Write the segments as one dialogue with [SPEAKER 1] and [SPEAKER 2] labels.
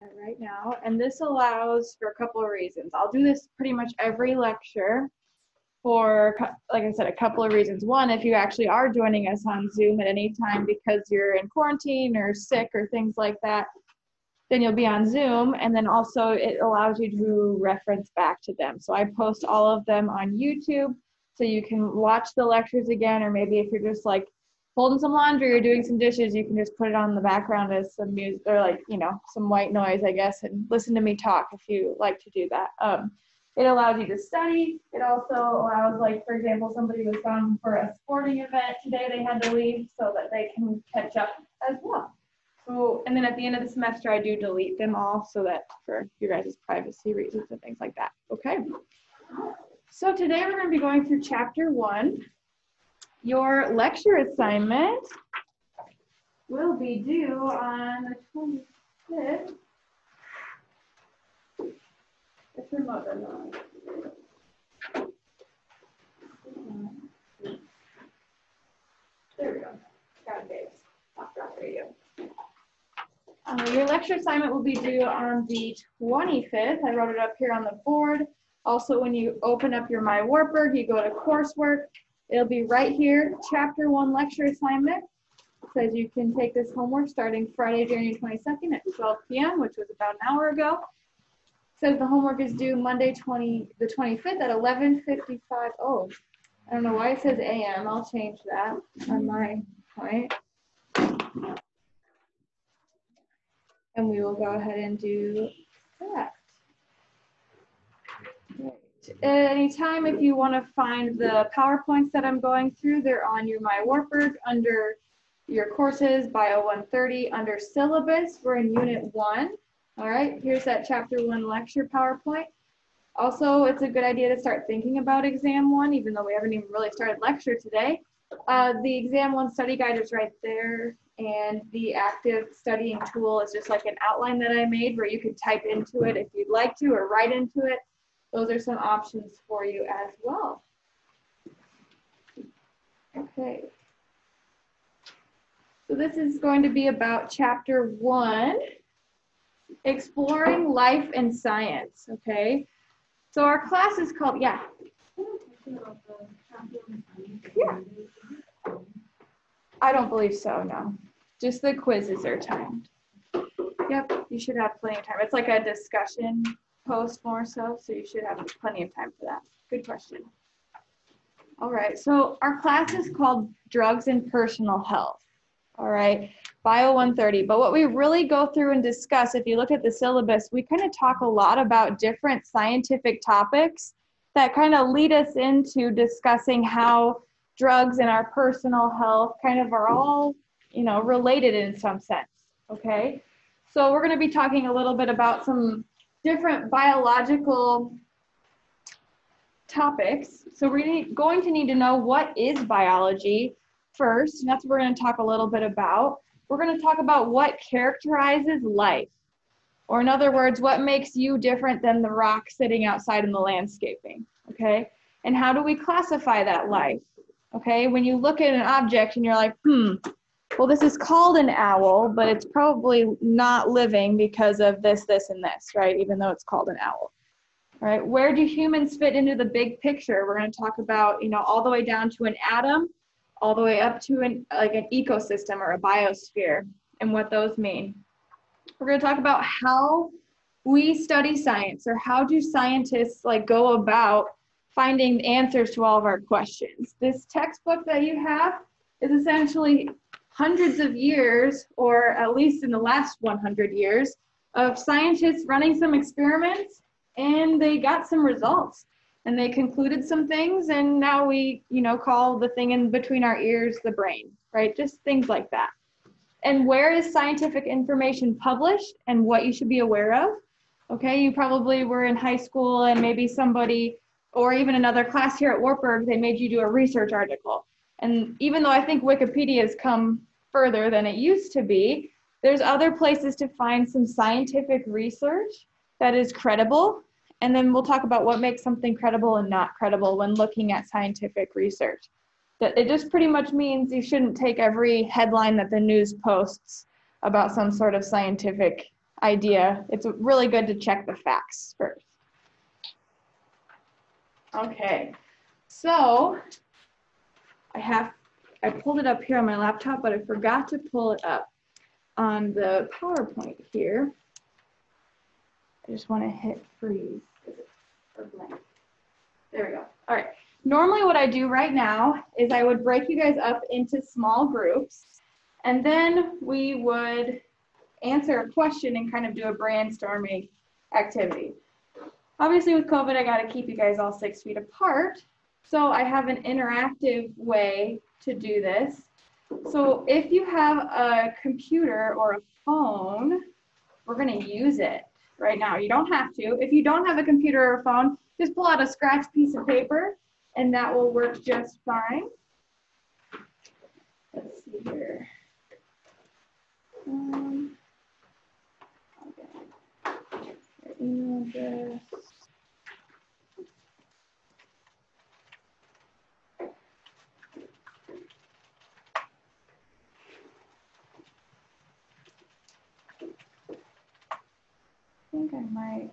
[SPEAKER 1] right now, and this allows for a couple of reasons. I'll do this pretty much every lecture for, like I said, a couple of reasons. One, if you actually are joining us on Zoom at any time because you're in quarantine or sick or things like that, then you'll be on Zoom, and then also it allows you to reference back to them. So I post all of them on YouTube, so you can watch the lectures again, or maybe if you're just like folding some laundry or doing some dishes, you can just put it on the background as some music, or like, you know, some white noise, I guess, and listen to me talk if you like to do that. It allows you to study. It also allows, like, for example, somebody was gone for a sporting event today, they had to leave, so that they can catch up as well. So, and then at the end of the semester, I do delete them all so that for your guys' privacy reasons and things like that. Okay. So today we're going to be going through chapter 1. Your lecture assignment will be due on the 25th. It's your mother. There we go. Got it, babes. Off radio. Your lecture assignment will be due on the 25th. I wrote it up here on the board. Also, when you open up your My Wartburg, you go to coursework. It'll be right here, chapter 1 lecture assignment. It says you can take this homework starting Friday, January 22nd at 12 p.m., which was about an hour ago. It says the homework is due Monday, the 25th at 11:55. Oh, I don't know why it says a.m. I'll change that on my point. And we will go ahead and do that. Right. At any time, if you want to find the PowerPoints that I'm going through, they're on your My Wartburg under your courses, Bio 130, under syllabus. We're in Unit 1. All right, here's that Chapter 1 lecture PowerPoint. Also, it's a good idea to start thinking about Exam 1, even though we haven't even really started lecture today. The Exam 1 study guide is right there, and the active studying tool is just like an outline that I made where you could type into it if you'd like to, or write into it. Those are some options for you as well. Okay. So this is going to be about Chapter 1, Exploring Life and Science, okay? So our class is called, yeah. Yeah. I don't believe so, no. Just the quizzes are timed. Yep, you should have plenty of time. It's like a discussion post more so you should have plenty of time for that. Good question. All right, so our class is called Drugs and Personal Health. All right, Bio 130. But what we really go through and discuss, if you look at the syllabus, we kind of talk a lot about different scientific topics that kind of lead us into discussing how drugs and our personal health kind of are all, you know, related in some sense, okay? So we're going to be talking a little bit about some different biological topics. So we're going to need to know what is biology first, and that's what we're going to talk a little bit about. We're going to talk about what characterizes life, or in other words, what makes you different than the rock sitting outside in the landscaping, okay? And how do we classify that life, okay? When you look at an object and you're like, well, this is called an owl, but it's probably not living because of this, this, and this, right? Even though it's called an owl, right? Where do humans fit into the big picture? We're going to talk about, you know, all the way down to an atom, all the way up to an ecosystem or a biosphere and what those mean. We're going to talk about how we study science, or how do scientists like go about finding answers to all of our questions. This textbook that you have is essentially hundreds of years, or at least in the last 100 years, of scientists running some experiments, and they got some results. And they concluded some things, and now we, you know, call the thing in between our ears the brain, right? Just things like that. And where is scientific information published and what you should be aware of? Okay, you probably were in high school and maybe somebody, or even another class here at Wartburg, they made you do a research article. And even though I think Wikipedia has come further than it used to be, there's other places to find some scientific research that is credible. And then we'll talk about what makes something credible and not credible when looking at scientific research. That it just pretty much means you shouldn't take every headline that the news posts about some sort of scientific idea. It's really good to check the facts first. Okay, so I pulled it up here on my laptop, but I forgot to pull it up on the PowerPoint here. I just want to hit freeze. Or blank. There we go. All right. Normally what I do right now is I would break you guys up into small groups, and then we would answer a question and kind of do a brainstorming activity. Obviously with COVID, I got to keep you guys all 6 feet apart. So I have an interactive way to do this. So if you have a computer or a phone, we're going to use it right now. You don't have to. If you don't have a computer or a phone, just pull out a scratch piece of paper and that will work just fine. Let's see here. Okay. Your email address. I think I might.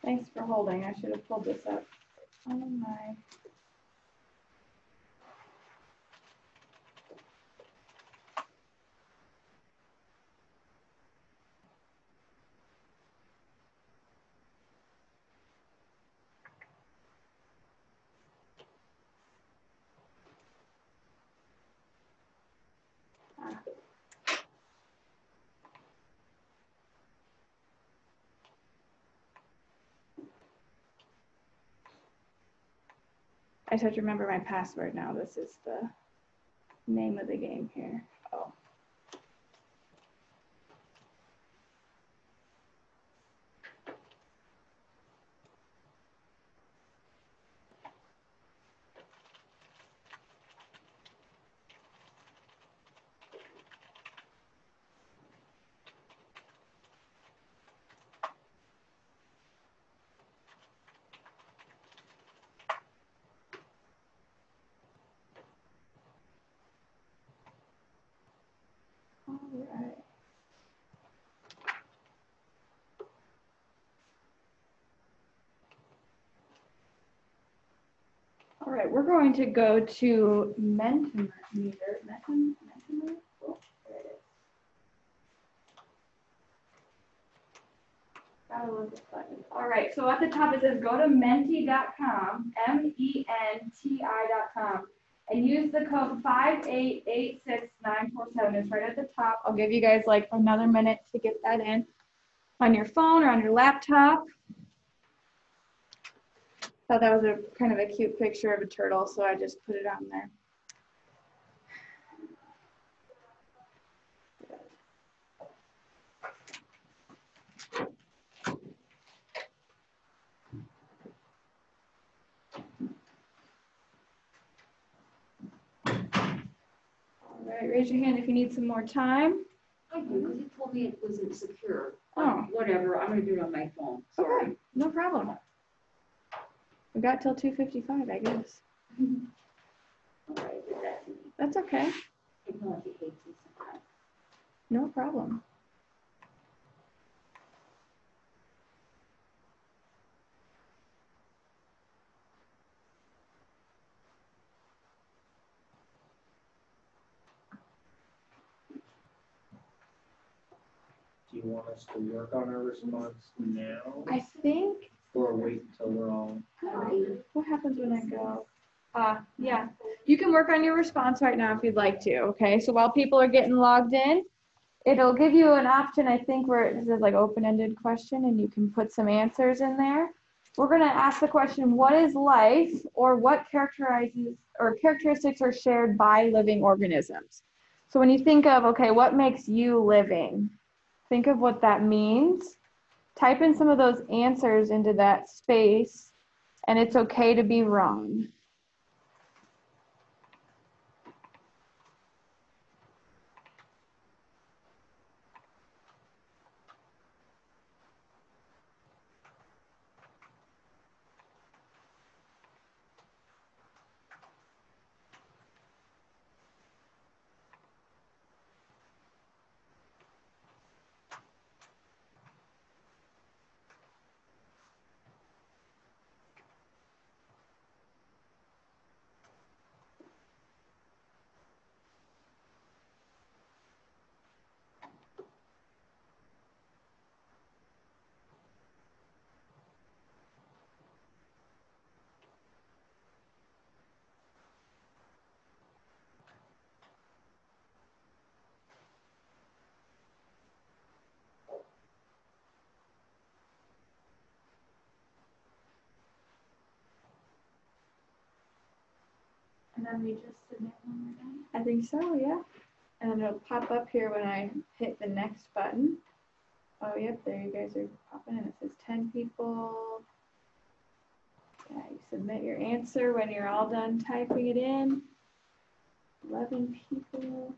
[SPEAKER 1] Thanks for holding. I should have pulled this up. Oh my. I just have to remember my password now. This is the name of the game here. Oh. All right. All right, we're going to go to Mentimeter. Mentimeter? Oh, there it is. Gotta love this button. All right, so at the top it says go to menti.com, menti.com, and use the code 5886947. It's right at the top. I'll give you guys like another minute to get that in on your phone or on your laptop. Thought that was a kind of a cute picture of a turtle, so I just put it on there. All right, raise your hand if you need some more time.
[SPEAKER 2] I do, because you told me it wasn't secure.
[SPEAKER 1] Oh.
[SPEAKER 2] Whatever, I'm gonna do it on my phone, sorry.
[SPEAKER 1] Okay, no problem. We got till 2:55, I guess.
[SPEAKER 2] All right, did that to me.
[SPEAKER 1] That's okay.
[SPEAKER 2] Technology hates me sometimes.
[SPEAKER 1] No problem.
[SPEAKER 3] Do you want us to work on our response now
[SPEAKER 1] I think,
[SPEAKER 3] or wait until we're all?
[SPEAKER 1] what happens when I go? Yeah, you can work on your response right now if you'd like to, okay? So while people are getting logged in, it'll give you an option, I think, where it says like open-ended question and you can put some answers in there. We're gonna ask the question, what is life, or what characterizes or characteristics are shared by living organisms? So when you think of, okay, what makes you living? Think of what that means. Type in some of those answers into that space, and it's okay to be wrong.
[SPEAKER 2] And then we just submit when we're done?
[SPEAKER 1] I think so, yeah. And then it'll pop up here when I hit the next button. Oh, yep, there you guys are popping in. It says 10 people. Yeah, you submit your answer when you're all done typing it in. 11 people.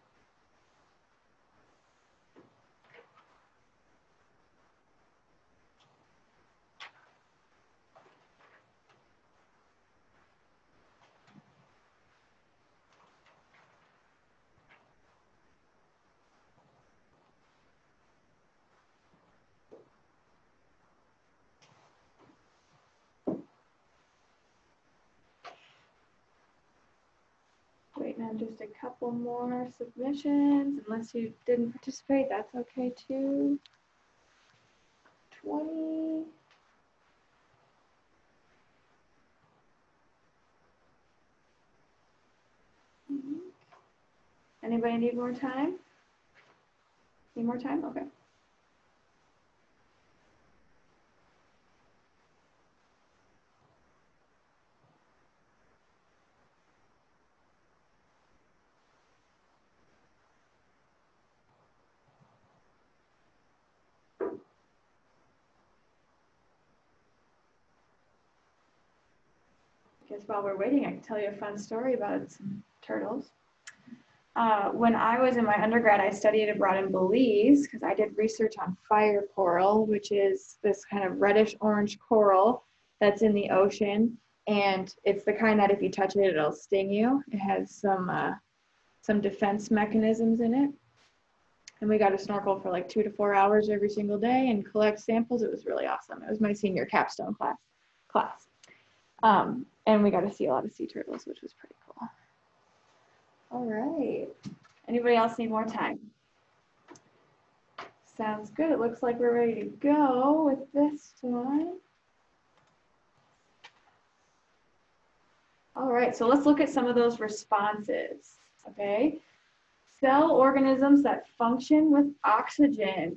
[SPEAKER 1] Waiting on just a couple more submissions. Unless you didn't participate, that's okay too. 20. Anybody need more time? Need more time? Okay. Guess while we're waiting, I can tell you a fun story about some turtles. When I was in my undergrad, I studied abroad in Belize because I did research on fire coral, which is this kind of reddish orange coral that's in the ocean. And it's the kind that if you touch it, it'll sting you. It has some defense mechanisms in it. And we got to snorkel for like 2 to 4 hours every single day and collect samples. It was really awesome. It was my senior capstone class. And we got to see a lot of sea turtles, which was pretty cool. All right. Anybody else need more time? Sounds good. It looks like we're ready to go with this one. All right, so let's look at some of those responses, okay? Cell organisms that function with oxygen.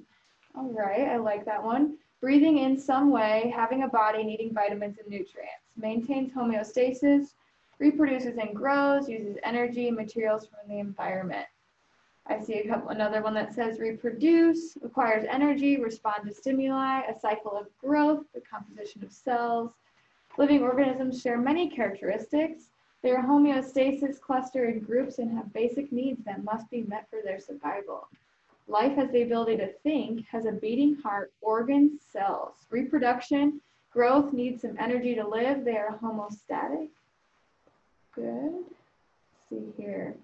[SPEAKER 1] All right, I like that one. Breathing in some way, having a body needing vitamins and nutrients. Maintains homeostasis, reproduces and grows, uses energy and materials from the environment. I see another one that says reproduce, acquires energy, respond to stimuli, a cycle of growth, the composition of cells. Living organisms share many characteristics. They are homeostasis, cluster in groups, and have basic needs that must be met for their survival. Life has the ability to think, has a beating heart, organs, cells. Reproduction, growth, needs some energy to live. They are homeostatic. Good. Let's see here.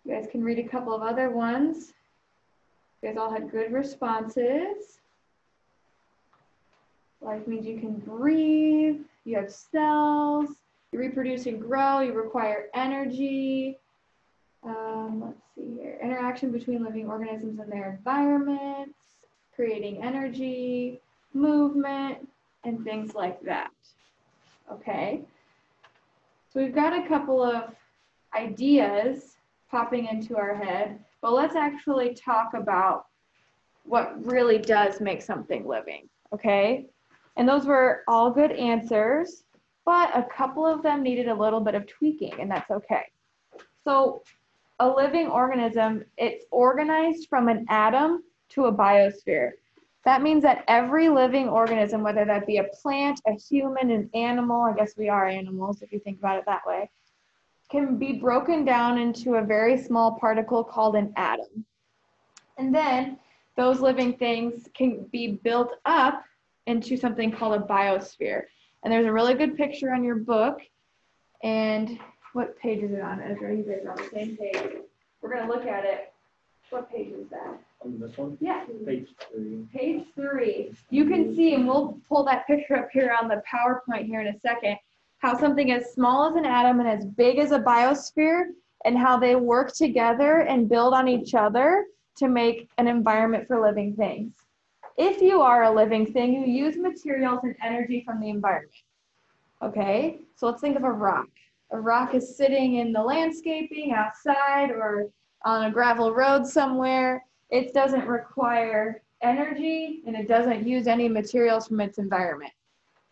[SPEAKER 1] You guys can read a couple of other ones. You guys all had good responses. Life means you can breathe, you have cells, you reproduce and grow, you require energy. Let's see here. Interaction between living organisms and their environments, creating energy, movement, and things like that. Okay. So we've got a couple of ideas popping into our head, but let's actually talk about what really does make something living, okay? And those were all good answers, but a couple of them needed a little bit of tweaking, and that's okay. So a living organism, it's organized from an atom to a biosphere. That means that every living organism, whether that be a plant, a human, an animal, I guess we are animals if you think about it that way, can be broken down into a very small particle called an atom. And then those living things can be built up into something called a biosphere. And there's a really good picture on your book. And what page is it on, Ezra? You guys are on the same page. We're going to look at it. What page is that?
[SPEAKER 3] On this one?
[SPEAKER 1] Yeah.
[SPEAKER 3] Page 3.
[SPEAKER 1] Page 3. You can see, and we'll pull that picture up here on the PowerPoint here in a second, how something as small as an atom and as big as a biosphere, and how they work together and build on each other to make an environment for living things. If you are a living thing, you use materials and energy from the environment. Okay, so let's think of a rock. A rock is sitting in the landscaping outside or on a gravel road somewhere. It doesn't require energy and it doesn't use any materials from its environment.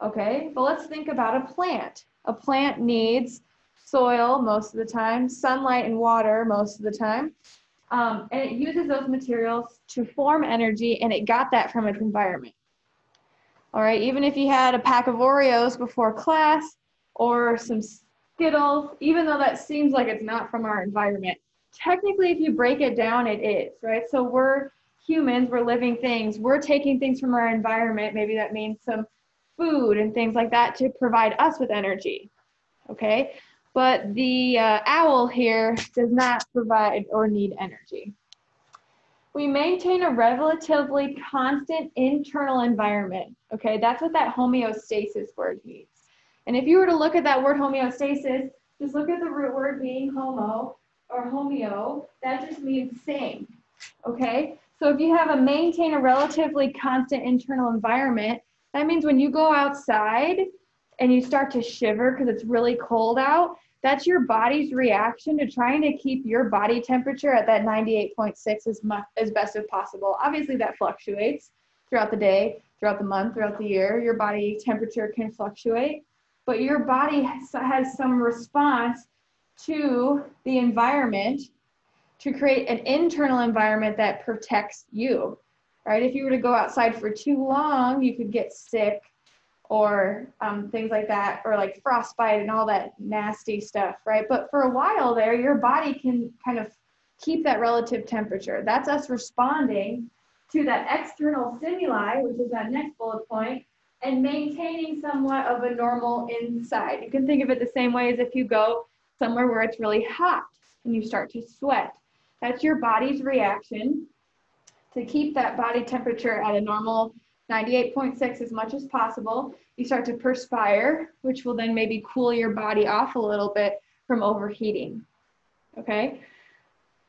[SPEAKER 1] Okay, but let's think about a plant. A plant needs soil most of the time, sunlight and water most of the time. And it uses those materials to form energy, and it got that from its environment. All right, even if you had a pack of Oreos before class or some Skittles, even though that seems like it's not from our environment, technically if you break it down, it is, right? So we're humans, we're living things, we're taking things from our environment, maybe that means some food and things like that to provide us with energy, okay? But the owl here does not provide or need energy. We maintain a relatively constant internal environment, okay? That's what that homeostasis word means. And if you were to look at that word homeostasis, just look at the root word being homo or homeo, that just means same, okay? So if you have a maintain a relatively constant internal environment, that means when you go outside and you start to shiver because it's really cold out, that's your body's reaction to trying to keep your body temperature at that 98.6 as best as possible. Obviously, that fluctuates throughout the day, throughout the month, throughout the year. Your body temperature can fluctuate, but your body has some response to the environment to create an internal environment that protects you, right? If you were to go outside for too long, you could get sick, or things like that, or like frostbite and all that nasty stuff, right? But for a while there, your body can kind of keep that relative temperature. That's us responding to that external stimuli, which is that next bullet point, and maintaining somewhat of a normal inside. You can think of it the same way as if you go somewhere where it's really hot and you start to sweat. That's your body's reaction to keep that body temperature at a normal 98.6 as much as possible. You start to perspire, which will then maybe cool your body off a little bit from overheating, okay?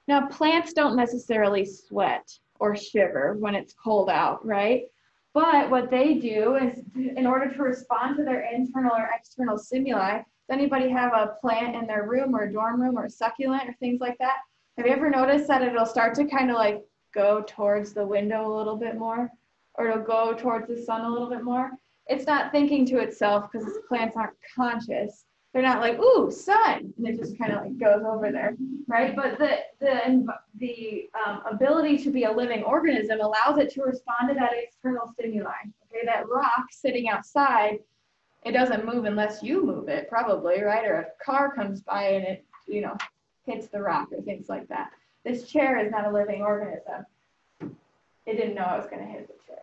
[SPEAKER 1] Now, plants don't necessarily sweat or shiver when it's cold out, right? But what they do is, in order to respond to their internal or external stimuli, does anybody have a plant in their room or a dorm room or a succulent or things like that? Have you ever noticed that it'll start to kind of like go towards the window a little bit more? Or it'll go towards the sun a little bit more? It's not thinking to itself because plants aren't conscious. They're not like, ooh, sun, and it just kind of like goes over there, right? But the ability to be a living organism allows it to respond to that external stimuli. Okay, that rock sitting outside, it doesn't move unless you move it, probably, right? Or a car comes by and it, hits the rock or things like that. This chair is not a living organism. It didn't know I was going to hit the chair.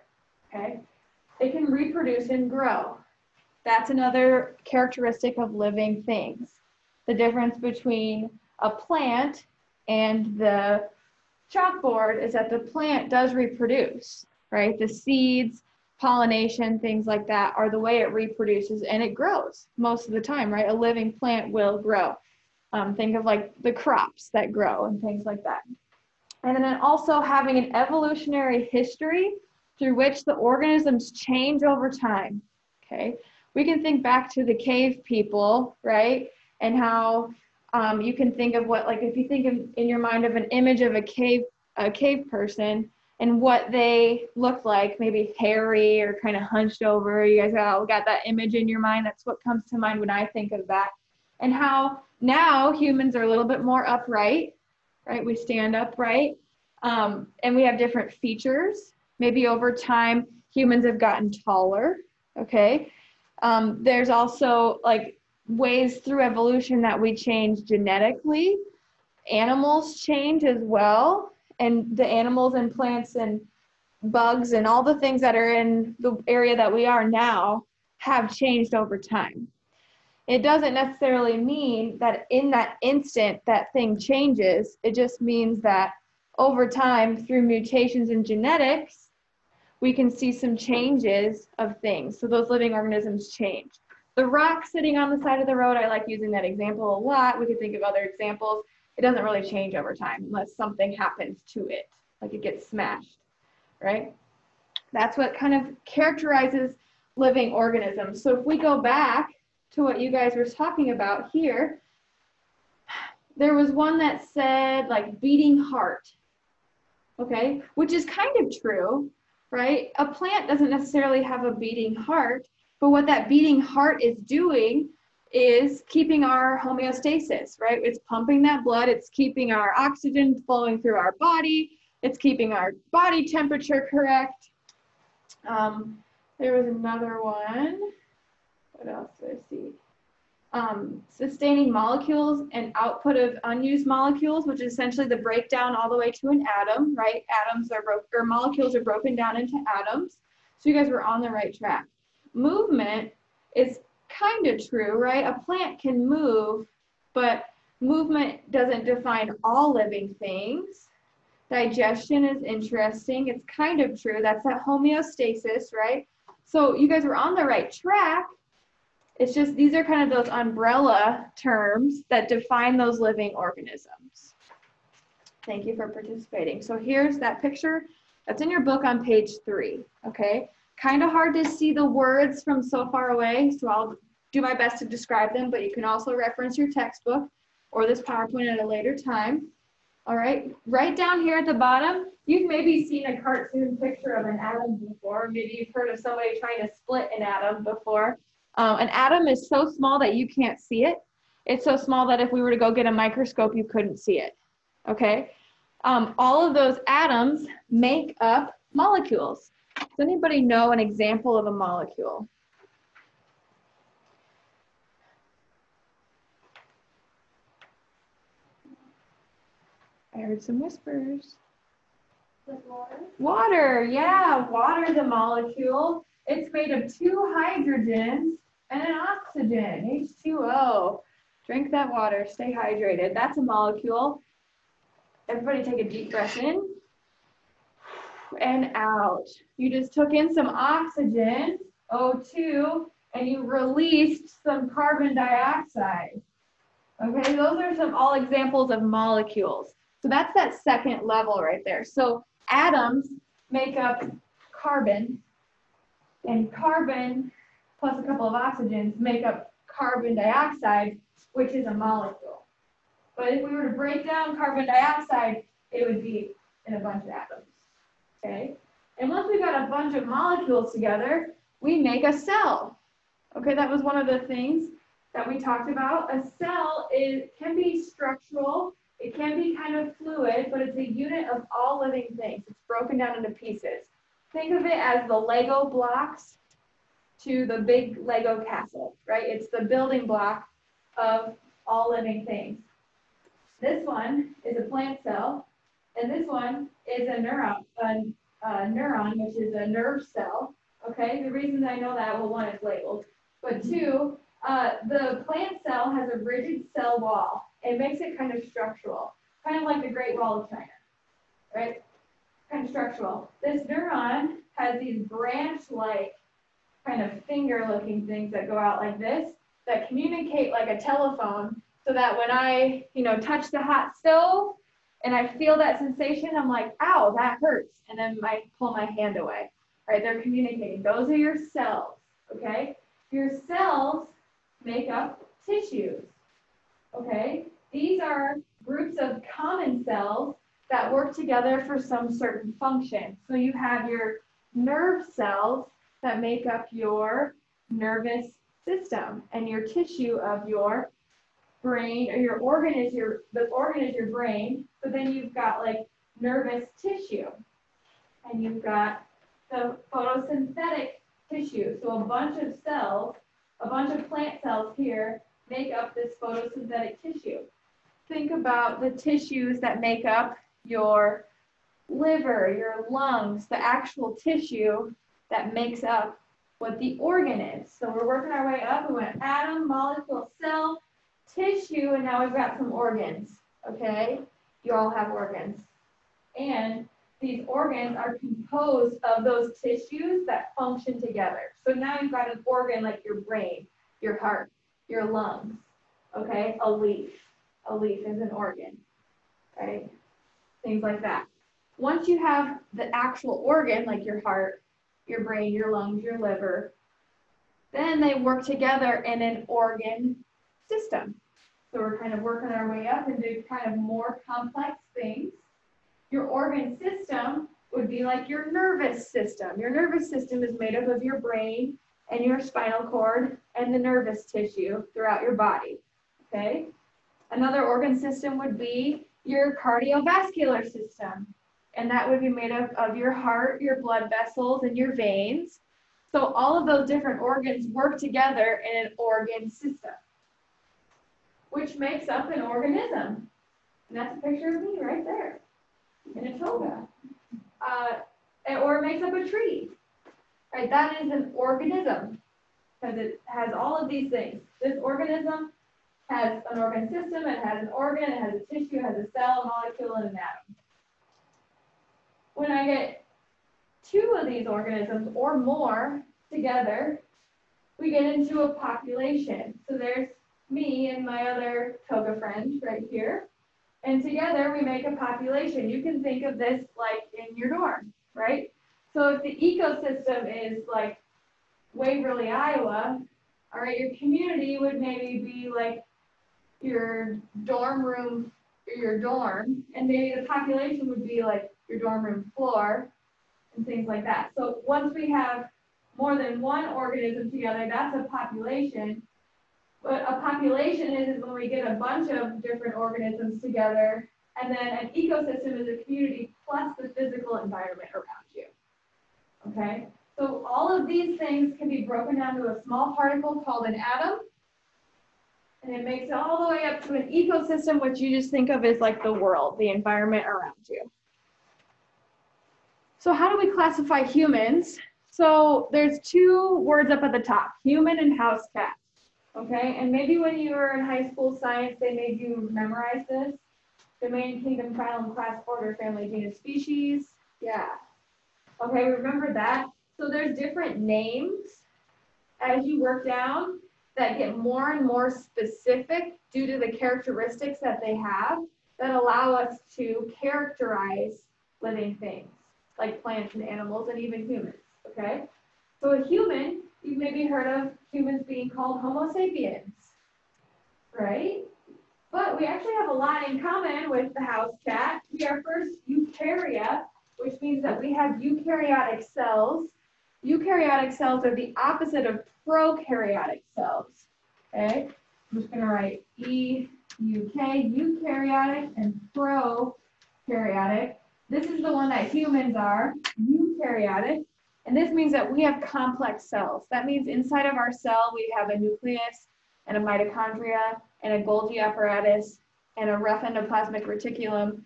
[SPEAKER 1] Okay, it can reproduce and grow. That's another characteristic of living things. The difference between a plant and the chalkboard is that the plant does reproduce, right? The seeds, pollination, things like that are the way it reproduces, and it grows most of the time, right? A living plant will grow. Think of like the crops that grow and things like that. And then also having an evolutionary history through which the organisms change over time, okay? We can think back to the cave people, right? And how you can think of what, like if you think in your mind of an image of a cave person and what they look like, maybe hairy or kind of hunched over. You guys all got that image in your mind. That's what comes to mind when I think of that. And how now humans are a little bit more upright, right? We stand upright, and we have different features. Maybe over time, humans have gotten taller, okay? There's also like ways through evolution that we change genetically. Animals change as well, and the animals and plants and bugs and all the things that are in the area that we are now have changed over time. It doesn't necessarily mean that in that instant that thing changes. It just means that over time, through mutations in genetics, we can see some changes of things. So those living organisms change. The rock sitting on the side of the road, I like using that example a lot. We could think of other examples. It doesn't really change over time unless something happens to it, like it gets smashed, right? That's what kind of characterizes living organisms. So if we go back to what you guys were talking about here, there was one that said like beating heart, okay, which is kind of true, right? A plant doesn't necessarily have a beating heart, but what that beating heart is doing is keeping our homeostasis, right? It's pumping that blood, it's keeping our oxygen flowing through our body, it's keeping our body temperature correct. There was another one. What else did I see? Sustaining molecules and output of unused molecules, which is essentially the breakdown all the way to an atom, right? Molecules are broken down into atoms. So you guys were on the right track. Movement is kind of true, right? A plant can move, but movement doesn't define all living things. Digestion is interesting. It's kind of true. That's that homeostasis, right? So you guys were on the right track. It's just these are kind of those umbrella terms that define those living organisms. Thank you for participating. So here's that picture. That's in your book on page 3, okay? Kind of hard to see the words from so far away, so I'll do my best to describe them, but you can also reference your textbook or this PowerPoint at a later time. All right, right down here at the bottom, you've maybe seen a cartoon picture of an atom before. Maybe you've heard of somebody trying to split an atom before. An atom is so small that you can't see it. It's so small that if we were to go get a microscope, you couldn't see it, okay? All of those atoms make up molecules. Does anybody know an example of a molecule? I heard some whispers.
[SPEAKER 2] Like water?
[SPEAKER 1] Water, yeah, water is a molecule. It's made of 2 hydrogens and an oxygen, H2O. Drink that water, stay hydrated. That's a molecule. Everybody take a deep breath in and out. You just took in some oxygen, O2, and you released some carbon dioxide. Okay, those are all examples of molecules. So that's that second level right there. So atoms make up carbon, and carbon plus a couple of oxygens make up carbon dioxide, which is a molecule. But if we were to break down carbon dioxide, it would be in a bunch of atoms, okay? And once we got a bunch of molecules together, we make a cell. Okay, that was one of the things that we talked about. A cell can be structural, it can be kind of fluid, but it's a unit of all living things. It's broken down into pieces. Think of it as the Lego blocks to the big Lego castle, right? It's the building block of all living things. This one is a plant cell, and this one is a neuron, which is a nerve cell. Okay, the reasons I know that, well, one is labeled, but 2, the plant cell has a rigid cell wall. It makes it kind of structural, kind of like the Great Wall of China, right? Kind of structural. This neuron has these branch-like kind of finger-looking things that go out like this that communicate like a telephone, so that when I, touch the hot stove and I feel that sensation, I'm like, ow, that hurts, and then I pull my hand away. Right? They're communicating. Those are your cells. Okay? Your cells make up tissues. Okay? These are groups of common cells that work together for some certain function. So you have your nerve cells that make up your nervous system, and your tissue of your brain, or your organ is the organ is your brain, but then you've got like nervous tissue, and you've got the photosynthetic tissue. So a bunch of cells, a bunch of plant cells here make up this photosynthetic tissue. Think about the tissues that make up your liver, your lungs, the actual tissue that makes up what the organ is. So we're working our way up. We went atom, molecule, cell, tissue, and now we've got some organs, okay? You all have organs. And these organs are composed of those tissues that function together. So now you've got an organ like your brain, your heart, your lungs, okay? A leaf. A leaf is an organ, right? Things like that. Once you have the actual organ, like your heart, your brain, your lungs, your liver, then they work together in an organ system. So we're kind of working our way up into kind of more complex things. Your organ system would be like your nervous system. Your nervous system is made up of your brain and your spinal cord and the nervous tissue throughout your body, okay? Another organ system would be your cardiovascular system, and that would be made up of your heart, your blood vessels, and your veins. So all of those different organs work together in an organ system, which makes up an organism. And that's a picture of me right there in a toga. Or it makes up a tree. Right, that is an organism because it has all of these things. This organism has an organ system, it has an organ, it has a tissue, it has a cell, a molecule, and an atom. When I get two of these organisms or more together, we get into a population. So there's me and my other toga friend right here. And together we make a population. You can think of this like in your dorm, right? So if the ecosystem is like Waverly, Iowa, all right, your community would maybe be like your dorm room or your dorm, and maybe the population would be like your dorm room floor and things like that. So once we have more than one organism together, that's a population. What a population is when we get a bunch of different organisms together, and then an ecosystem is a community plus the physical environment around you. Okay? So all of these things can be broken down to a small particle called an atom, and it makes it all the way up to an ecosystem, which you just think of as like the world, the environment around you. So how do we classify humans? So there's two words up at the top, human and house cat. Okay, and maybe when you were in high school science, they made you memorize this. Domain, kingdom, phylum, class, order, family, genus, species. Yeah. Okay, remember that. So there's different names as you work down that get more and more specific due to the characteristics that they have that allow us to characterize living things like plants and animals and even humans, okay? So a human, you've maybe heard of humans being called Homo sapiens, right? But we actually have a lot in common with the house cat. We are first eukarya, which means that we have eukaryotic cells. Eukaryotic cells are the opposite of prokaryotic cells, okay? I'm just gonna write E-U-K, eukaryotic, and prokaryotic. This is the one that humans are, eukaryotic. And this means that we have complex cells. That means inside of our cell, we have a nucleus and a mitochondria and a Golgi apparatus and a rough endoplasmic reticulum.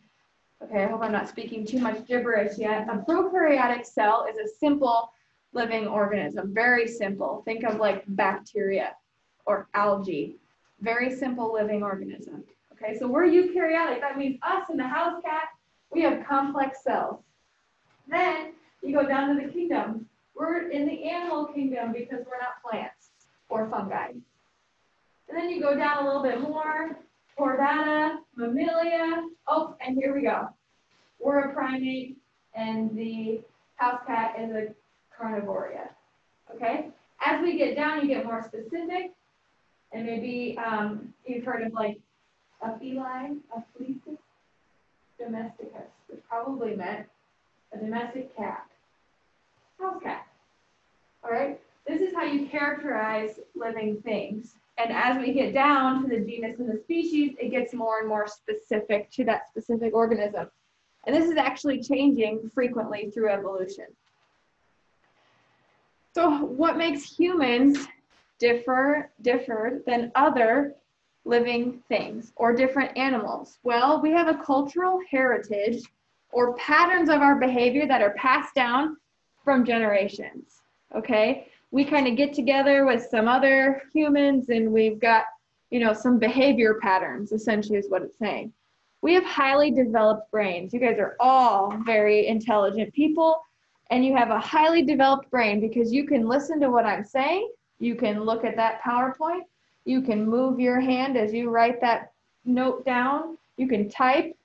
[SPEAKER 1] Okay, I hope I'm not speaking too much gibberish yet. A prokaryotic cell is a simple living organism, very simple. Think of like bacteria or algae, very simple living organism. Okay, so we're eukaryotic. That means us and the house cat, we have complex cells. Then you go down to the kingdom. We're in the animal kingdom because we're not plants or fungi. And then you go down a little bit more, chordata, mammalia. Oh, and here we go. We're a primate, and the house cat is a carnivoria. Okay? As we get down, you get more specific, and maybe you've heard of like a feline, a fleecis domesticus, which probably meant a domestic cat. House cat. All right, this is how you characterize living things. And as we get down to the genus and the species, it gets more and more specific to that specific organism. And this is actually changing frequently through evolution. So what makes humans differ than other living things or different animals? Well, we have a cultural heritage or patterns of our behavior that are passed down from generations, okay? We kind of get together with some other humans and we've got, you know, some behavior patterns, essentially is what it's saying. We have highly developed brains. You guys are all very intelligent people, and you have a highly developed brain because you can listen to what I'm saying, you can look at that PowerPoint, you can move your hand as you write that note down, you can type.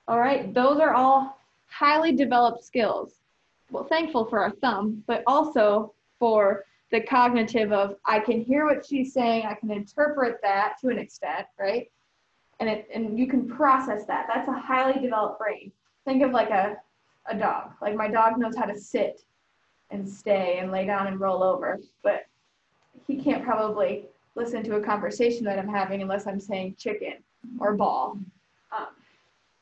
[SPEAKER 1] All right, those are all highly developed skills. Well, thankful for our thumb, but also for the cognitive of I can hear what she's saying, I can interpret that to an extent, right? And you can process that. That's a highly developed brain. Think of like a dog. Like my dog knows how to sit and stay and lay down and roll over, but he can't probably listen to a conversation that I'm having unless I'm saying chicken or ball.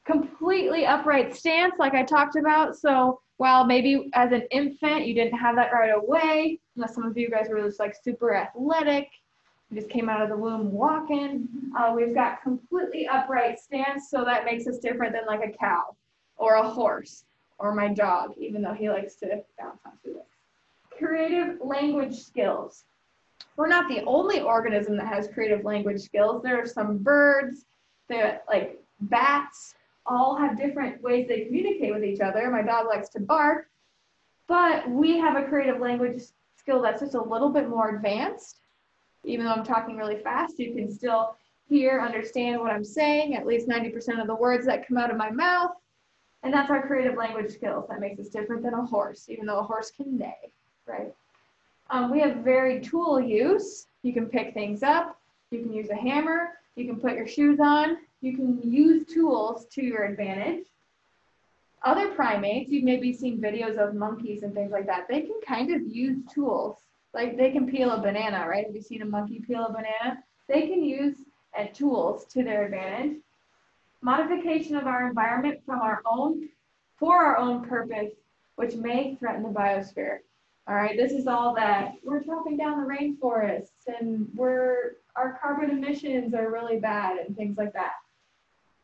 [SPEAKER 1] Completely upright stance, like I talked about. So while maybe as an infant you didn't have that right away, unless some of you guys were just like super athletic, you just came out of the womb walking, we've got completely upright stance, so that makes us different than like a cow or a horse or my dog, even though he likes to bounce on through it. Creative language skills. We're not the only organism that has creative language skills. There are some birds, like bats, all have different ways they communicate with each other. My dog likes to bark, but we have a creative language skill that's just a little bit more advanced. Even though I'm talking really fast, you can still hear, understand what I'm saying, at least 90% of the words that come out of my mouth. And that's our creative language skills. That makes us different than a horse, even though a horse can neigh, right? We have varied tool use. You can pick things up. You can use a hammer. You can put your shoes on. You can use tools to your advantage. Other primates, you've maybe seen videos of monkeys and things like that. They can kind of use tools. Like they can peel a banana, right? Have you seen a monkey peel a banana? They can use tools to their advantage. Modification of our environment for our own purpose, which may threaten the biosphere. All right, this is all that we're chopping down the rainforests and our carbon emissions are really bad and things like that.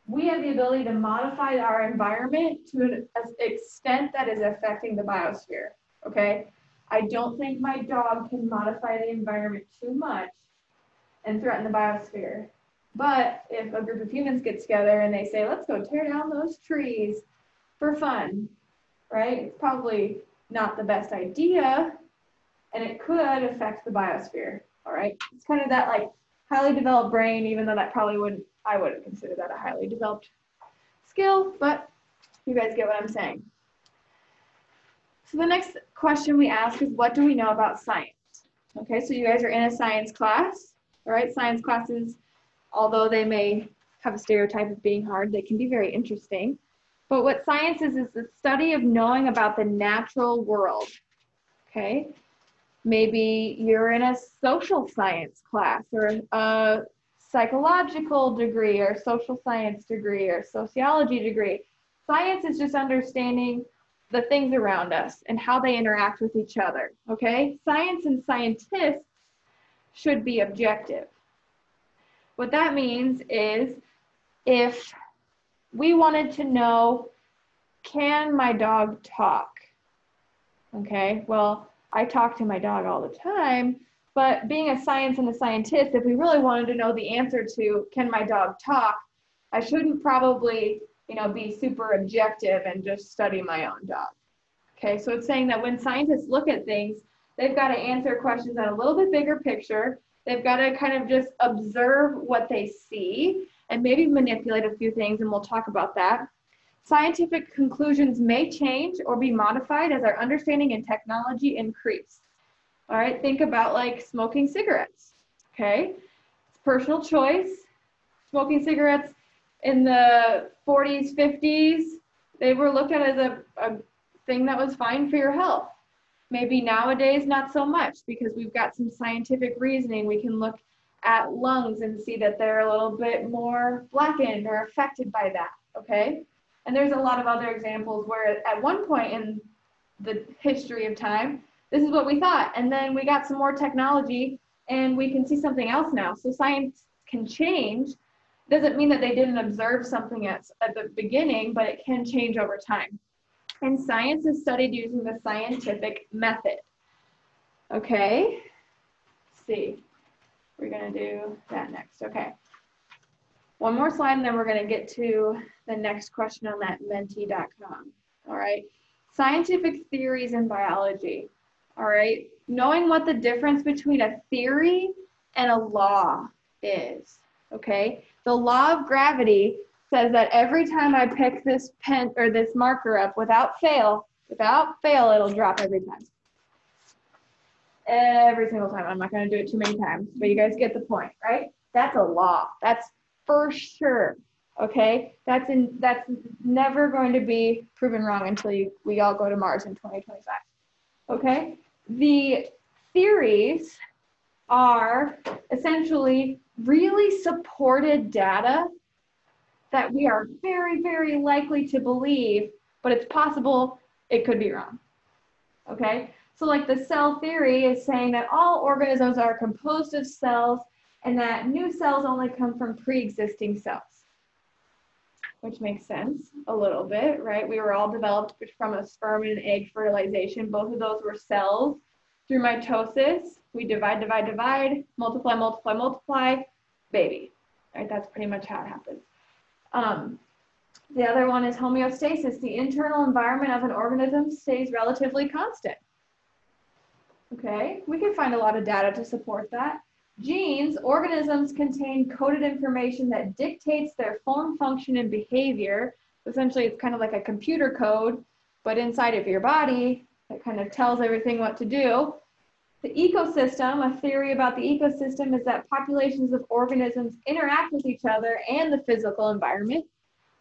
[SPEAKER 1] We have the ability to modify our environment to an extent that is affecting the biosphere, okay? I don't think my dog can modify the environment too much and threaten the biosphere. But if a group of humans get together and they say, let's go tear down those trees for fun, right? It's probably not the best idea, and it could affect the biosphere, all right? It's kind of that like highly developed brain, even though I wouldn't consider that a highly developed skill, but you guys get what I'm saying. So the next question we ask is, what do we know about science? Okay, so you guys are in a science class, all right? Science classes, although they may have a stereotype of being hard, they can be very interesting. But what science is the study of knowing about the natural world, okay? Maybe you're in a social science class or a psychological degree or social science degree or sociology degree. Science is just understanding the things around us and how they interact with each other, okay? Science and scientists should be objective. What that means is if we wanted to know, can my dog talk? Okay, well, I talk to my dog all the time, but being a science and a scientist, if we really wanted to know the answer to, can my dog talk, I shouldn't probably, be super objective and just study my own dog. Okay, so it's saying that when scientists look at things, they've got to answer questions on a little bit bigger picture. They've got to kind of just observe what they see and maybe manipulate a few things, and we'll talk about that. Scientific conclusions may change or be modified as our understanding and technology increase. All right, think about like smoking cigarettes, okay? It's personal choice. Smoking cigarettes in the 40s, 50s, they were looked at as a thing that was fine for your health. Maybe nowadays, not so much, because we've got some scientific reasoning. We can look at lungs and see that they're a little bit more blackened or affected by that, okay? And there's a lot of other examples where at one point in the history of time, this is what we thought. And then we got some more technology and we can see something else now. So science can change. Doesn't mean that they didn't observe something at the beginning, but it can change over time. And science is studied using the scientific method. Okay, let's see. We're gonna do that next, okay. One more slide and then we're gonna get to the next question on that menti.com, all right. Scientific theories in biology, all right. Knowing what the difference between a theory and a law is, okay. The law of gravity says that every time I pick this pen or this marker up without fail, it'll drop every time. Every single time. I'm not going to do it too many times, but you guys get the point, right? That's a law. That's for sure. Okay? That's never going to be proven wrong until we all go to Mars in 2025. Okay? The theories are essentially really supported data that we are very, very likely to believe, but it's possible it could be wrong. Okay? So like the cell theory is saying that all organisms are composed of cells and that new cells only come from pre-existing cells, which makes sense a little bit, right? We were all developed from a sperm and an egg fertilization. Both of those were cells. Through mitosis, we divide, multiply, multiply, multiply, baby, right? That's pretty much how it happens. The other one is homeostasis. The internal environment of an organism stays relatively constant. Okay, we can find a lot of data to support that. Genes, organisms contain coded information that dictates their form, function, and behavior. Essentially, it's kind of like a computer code, but inside of your body that kind of tells everything what to do. The ecosystem, a theory about the ecosystem is that populations of organisms interact with each other and the physical environment.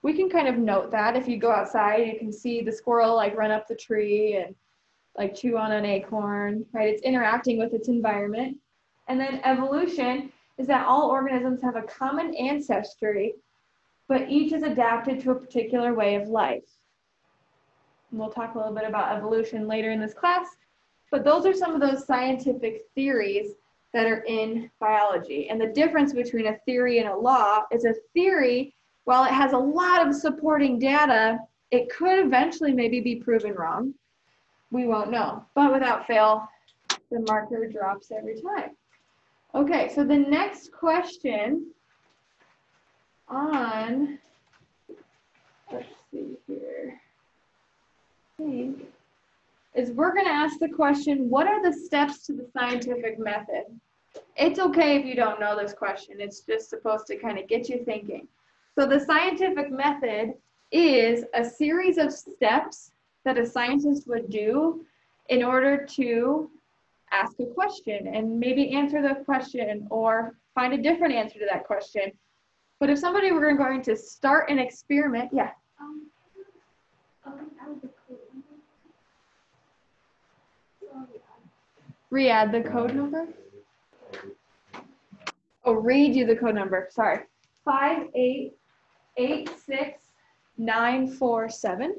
[SPEAKER 1] We can kind of note that if you go outside, you can see the squirrel like run up the tree and like chew on an acorn, right? It's interacting with its environment. And then evolution is that all organisms have a common ancestry, but each is adapted to a particular way of life. And we'll talk a little bit about evolution later in this class, but those are some of those scientific theories that are in biology. And the difference between a theory and a law is a theory, while it has a lot of supporting data, it could eventually maybe be proven wrong. We won't know, but without fail, the marker drops every time. Okay, so the next question on, let's see here, I think, is we're gonna ask the question, what are the steps to the scientific method? It's okay if you don't know this question, it's just supposed to kind of get you thinking. So the scientific method is a series of steps that a scientist would do in order to ask a question and maybe answer the question or find a different answer to that question. But if somebody were going to start an experiment, yeah. Re-add the code number? Oh, read you the code number, sorry. 5886947.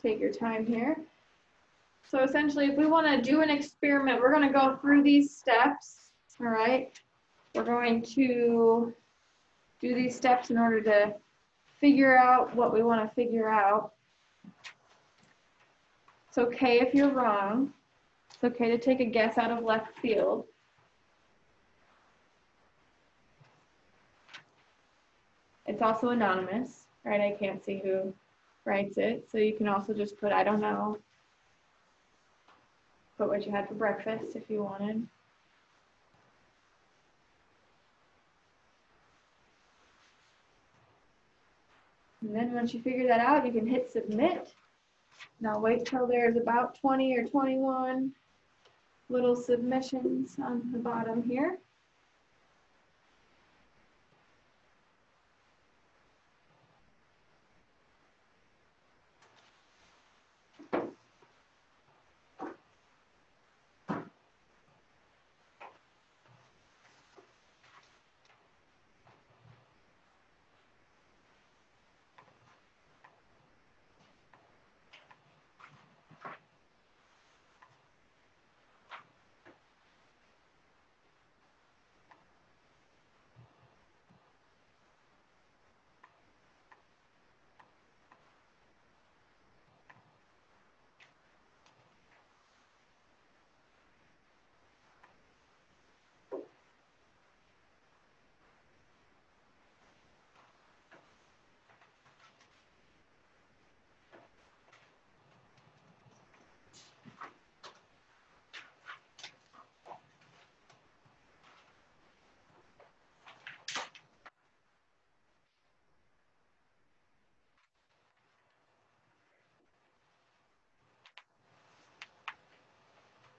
[SPEAKER 1] Take your time here. So essentially, if we want to do an experiment, we're going to go through these steps, all right? We're going to do these steps in order to figure out what we want to figure out. It's okay if you're wrong. It's okay to take a guess out of left field. It's also anonymous, right? I can't see who writes it. So you can also just put, I don't know. Put what you had for breakfast if you wanted. And then once you figure that out, you can hit submit. Now wait till there's about 20 or 21 little submissions on the bottom here.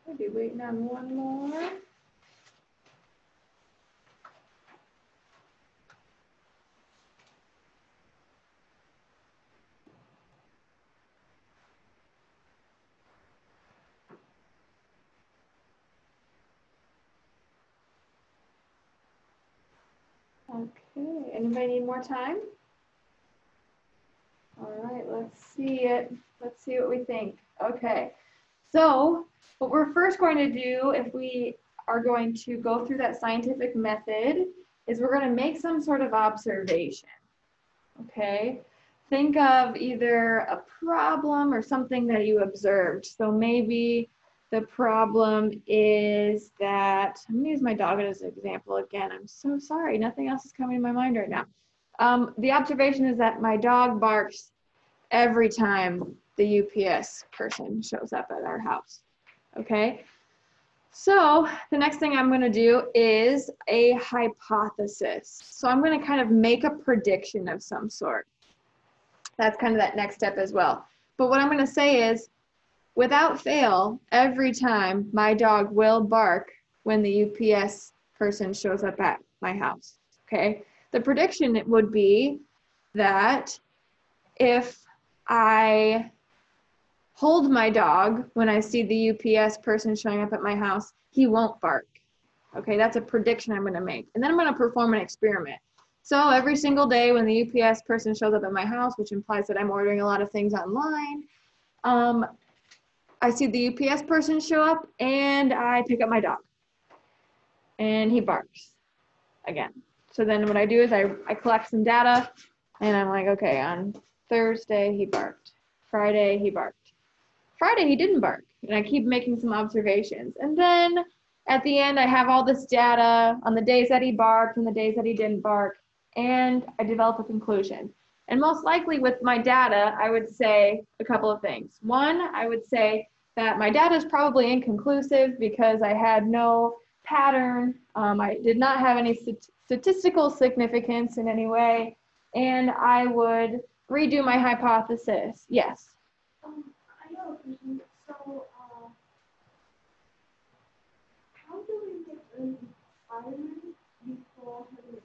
[SPEAKER 1] I'll be waiting on one more. Okay, anybody need more time? All right, let's see it. Let's see what we think. Okay, so what we're first going to do, if we are going to go through that scientific method, is we're going to make some sort of observation. Okay, think of either a problem or something that you observed. So maybe the problem is that, I'm going to use my dog as an example again. I'm so sorry, nothing else is coming to my mind right now. The observation is that my dog barks every time the UPS person shows up at our house. Okay, so the next thing I'm going to do is a hypothesis. So I'm going to kind of make a prediction of some sort. That's kind of that next step as well. But what I'm going to say is, without fail, every time my dog will bark when the UPS person shows up at my house. Okay, the prediction would be that if I hold my dog when I see the UPS person showing up at my house, he won't bark. Okay, that's a prediction I'm going to make. And then I'm going to perform an experiment. So every single day when the UPS person shows up at my house, which implies that I'm ordering a lot of things online, I see the UPS person show up and I pick up my dog. And he barks again. So then what I do is I collect some data and I'm like, okay, on Thursday he barked. Friday he barked. Friday he didn't bark. And I keep making some observations. And then at the end I have all this data on the days that he barked and the days that he didn't bark. And I develop a conclusion. And most likely with my data, I would say a couple of things. One, I would say that my data is probably inconclusive because I had no pattern. I did not have any statistical significance in any way. And I would redo my hypothesis. Yes.
[SPEAKER 2] I have a question. So, how do we get an environment before having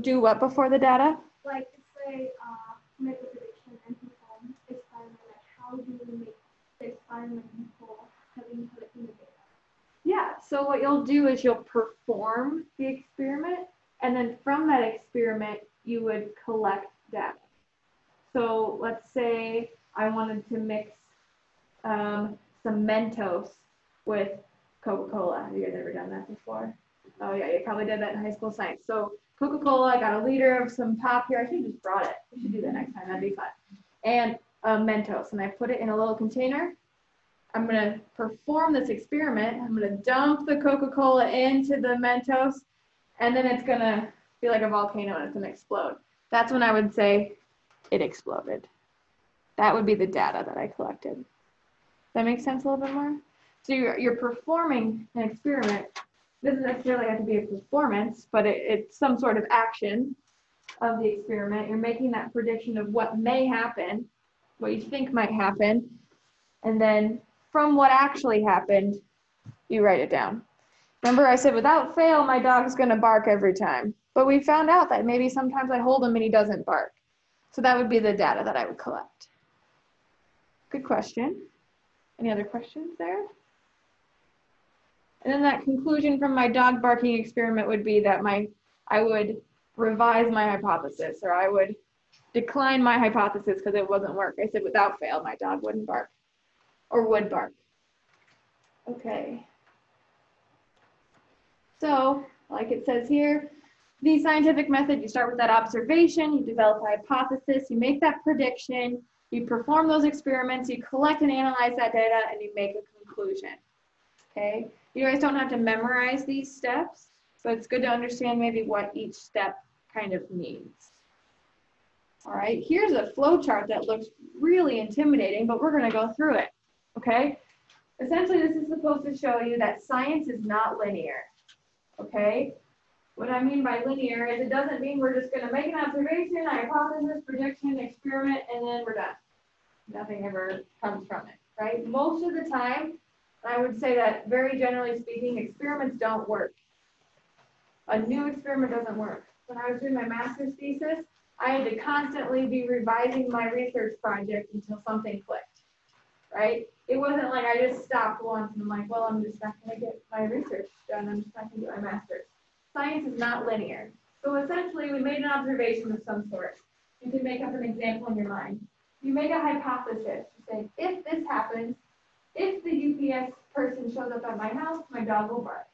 [SPEAKER 1] Do what before the data?
[SPEAKER 2] like say make a prediction and perform experiment? Like how do we make the experiment before having collecting the data?
[SPEAKER 1] Yeah, so what you'll do is you'll perform the experiment, and then from that experiment, you would collect data. So let's say I wanted to mix some Mentos with Coca-Cola. Have you guys ever done that before? Oh yeah, you probably did that in high school science. So Coca-Cola, I got a liter of some pop here. I should have just brought it. We should do that next time. That'd be fun. And Mentos, and I put it in a little container. I'm going to perform this experiment. I'm going to dump the Coca-Cola into the Mentos, and then it's going to be like a volcano and it's going to explode. That's when I would say it exploded. That would be the data that I collected. Does that make sense a little bit more? So you're performing an experiment. It doesn't necessarily have to be a performance, but it's some sort of action of the experiment. You're making that prediction of what may happen, what you think might happen, and then from what actually happened, you write it down. Remember I said without fail, my dog's going to bark every time. But we found out that maybe sometimes I hold him and he doesn't bark. So that would be the data that I would collect. Good question. Any other questions there? And then that conclusion from my dog barking experiment would be that I would revise my hypothesis, or I would decline my hypothesis because it wasn't work. I said without fail, my dog wouldn't bark or would bark. Okay. So, like it says here, the scientific method, you start with that observation, you develop a hypothesis, you make that prediction, you perform those experiments, you collect and analyze that data, and you make a conclusion. Okay? You guys don't have to memorize these steps, but it's good to understand maybe what each step kind of means. All right, here's a flow chart that looks really intimidating, but we're going to go through it. Okay? Essentially, this is supposed to show you that science is not linear. Okay? What I mean by linear is it doesn't mean we're just going to make an observation, a hypothesis, prediction, experiment, and then we're done. Nothing ever comes from it, right? Most of the time, I would say that very generally speaking, experiments don't work. A new experiment doesn't work. When I was doing my master's thesis, I had to constantly be revising my research project until something clicked, right? It wasn't like I just stopped once and I'm like, well, I'm just not going to get my research done. I'm just not going to get my master's. science is not linear. So essentially, we made an observation of some sort. You can make up an example in your mind. You make a hypothesis. You say, if this happens, if the UPS person shows up at my house, my dog will bark.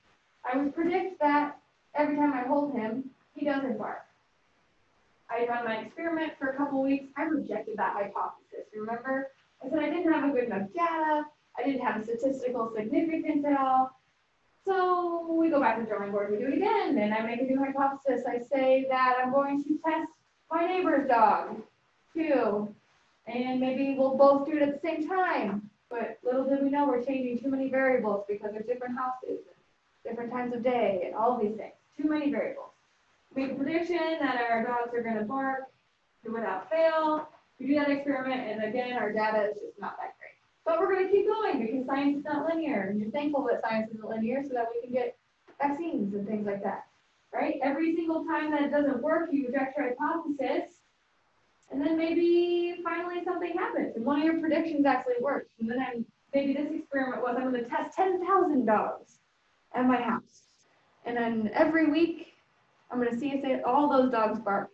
[SPEAKER 1] I would predict that every time I hold him, he doesn't bark. I run my experiment for a couple weeks. I rejected that hypothesis. Remember? I said I didn't have a good enough data. I didn't have a statistical significance at all. So we go back to the drawing board. We do it again, and I make a new hypothesis. I say that I'm going to test my neighbor's dog, too. And maybe we'll both do it at the same time. But little did we know we're changing too many variables because there's different houses, different times of day, and all these things. Too many variables. Make a prediction that our dogs are going to bark without fail. We do that experiment, and again, our data is just not that great. But we're going to keep going because science is not linear. And you're thankful that science isn't linear so that we can get vaccines and things like that, right? Every single time that it doesn't work, you reject your hypothesis. And then maybe finally something happens and one of your predictions actually works. And then maybe this experiment was I'm going to test 10,000 dogs at my house. And then every week, I'm going to see if all those dogs bark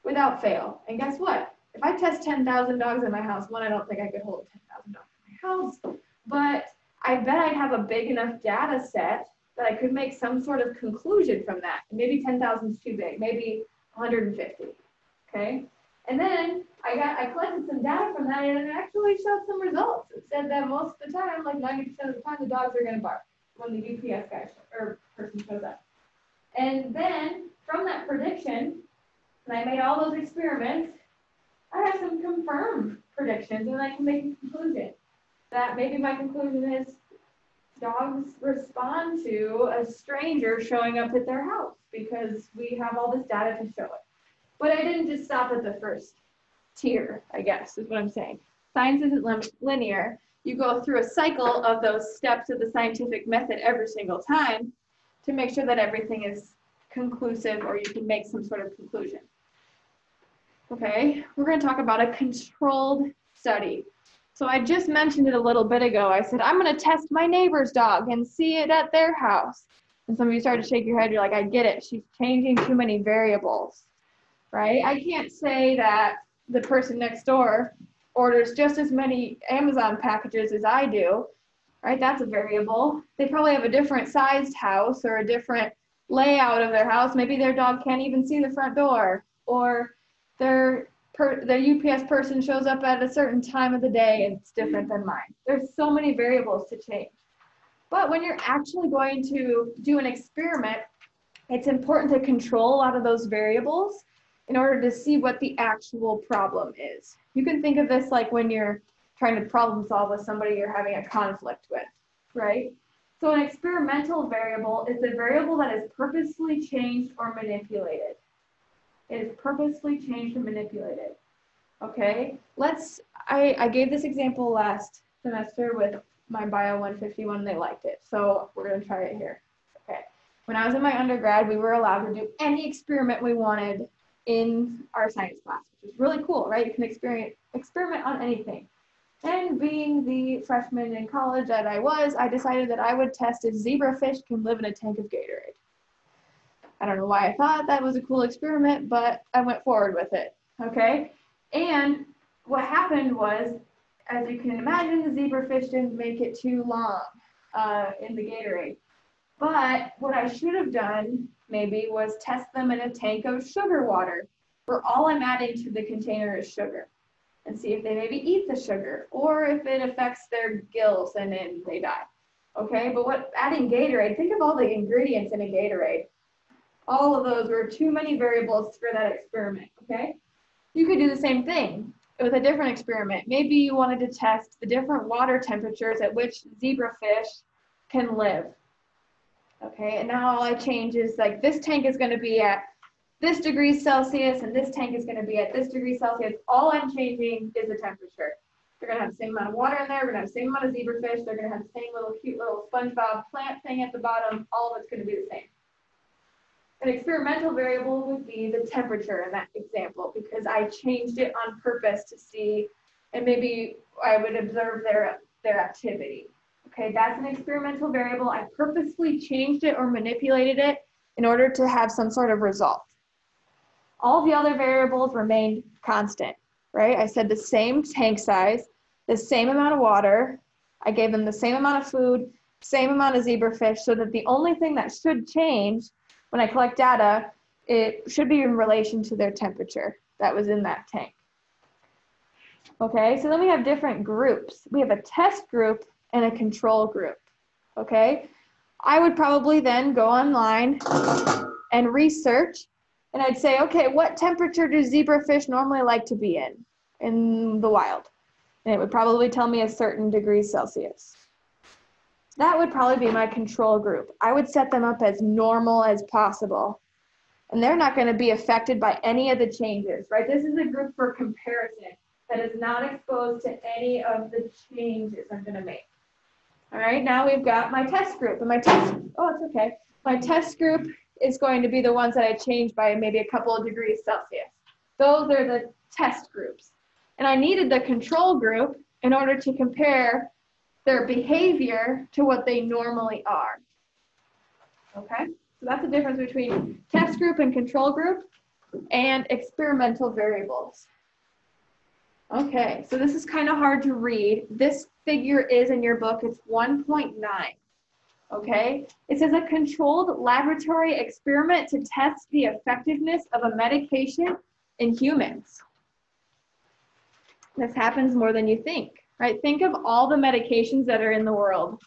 [SPEAKER 1] without fail. And guess what? If I test 10,000 dogs in my house, one, I don't think I could hold 10,000 dogs in my house, but I bet I'd have a big enough data set that I could make some sort of conclusion from that. Maybe 10,000 is too big, maybe 150, okay? And then I collected some data from that and it actually showed some results. It said that most of the time, like 90% of the time, the dogs are gonna bark when the UPS guy or person shows up. And then from that prediction, and I made all those experiments, I have some confirmed predictions and I can make a conclusion. That maybe my conclusion is dogs respond to a stranger showing up at their house because we have all this data to show it. But I didn't just stop at the first tier, I guess, is what I'm saying. Science isn't linear. You go through a cycle of those steps of the scientific method every single time to make sure that everything is conclusive or you can make some sort of conclusion. Okay, we're going to talk about a controlled study. So I just mentioned it a little bit ago. I said, I'm going to test my neighbor's dog and see it at their house. And some of you started to shake your head. You're like, I get it. She's changing too many variables, right? I can't say that the person next door orders just as many Amazon packages as I do, right? That's a variable. They probably have a different sized house or a different layout of their house. Maybe their dog can't even see the front door, or the UPS person shows up at a certain time of the day and it's different than mine. There's so many variables to change. But when you're actually going to do an experiment, it's important to control a lot of those variables in order to see what the actual problem is. You can think of this like when you're trying to problem solve with somebody you're having a conflict with, right? So an experimental variable is a variable that is purposely changed or manipulated. It is purposely changed or manipulated. Okay, I gave this example last semester with my Bio 151 and they liked it. So we're gonna try it here. Okay, when I was in my undergrad, we were allowed to do any experiment we wanted in our science class, which is really cool, right? You can experiment on anything. And being the freshman in college that I decided that I would test if zebrafish can live in a tank of Gatorade. I don't know why I thought that was a cool experiment, but I went forward with it, okay? And what happened was, as you can imagine, the zebrafish didn't make it too long in the Gatorade. But what I should have done, maybe, was test them in a tank of sugar water, where all I'm adding to the container is sugar, and see if they maybe eat the sugar, or if it affects their gills and then they die, okay? But adding Gatorade, think of all the ingredients in a Gatorade. All of those were too many variables for that experiment, okay? You could do the same thing with a different experiment. Maybe you wanted to test the different water temperatures at which zebrafish can live, okay? And now all I change is like this tank is gonna be at this degree Celsius and this tank is gonna be at this degree Celsius. All I'm changing is the temperature. They're gonna have the same amount of water in there, we're gonna have the same amount of zebrafish, they're gonna have the same little cute little SpongeBob plant thing at the bottom, all of it's gonna be the same. An experimental variable would be the temperature in that example because I changed it on purpose to see, and maybe I would observe their activity. Okay, that's an experimental variable. I purposely changed it or manipulated it in order to have some sort of result. All the other variables remained constant, right? I said the same tank size, the same amount of water. I gave them the same amount of food, same amount of zebrafish, so that the only thing that should change when I collect data, it should be in relation to their temperature that was in that tank. Okay, so then we have different groups. We have a test group and a control group, okay? I would probably then go online and research, and I'd say, okay, what temperature do zebrafish normally like to be in the wild? And it would probably tell me a certain degrees Celsius. That would probably be my control group. I would set them up as normal as possible. And they're not going to be affected by any of the changes, right? This is a group for comparison that is not exposed to any of the changes I'm going to make. All right, now we've got my test group. And my test group is going to be the ones that I change by maybe a couple of degrees Celsius. Those are the test groups. And I needed the control group in order to compare their behavior to what they normally are. Okay, so that's the difference between test group and control group and experimental variables. Okay, so this is kind of hard to read. This figure is in your book, it's 1.9. Okay, it says a controlled laboratory experiment to test the effectiveness of a medication in humans. This happens more than you think, right? Think of all the medications that are in the world.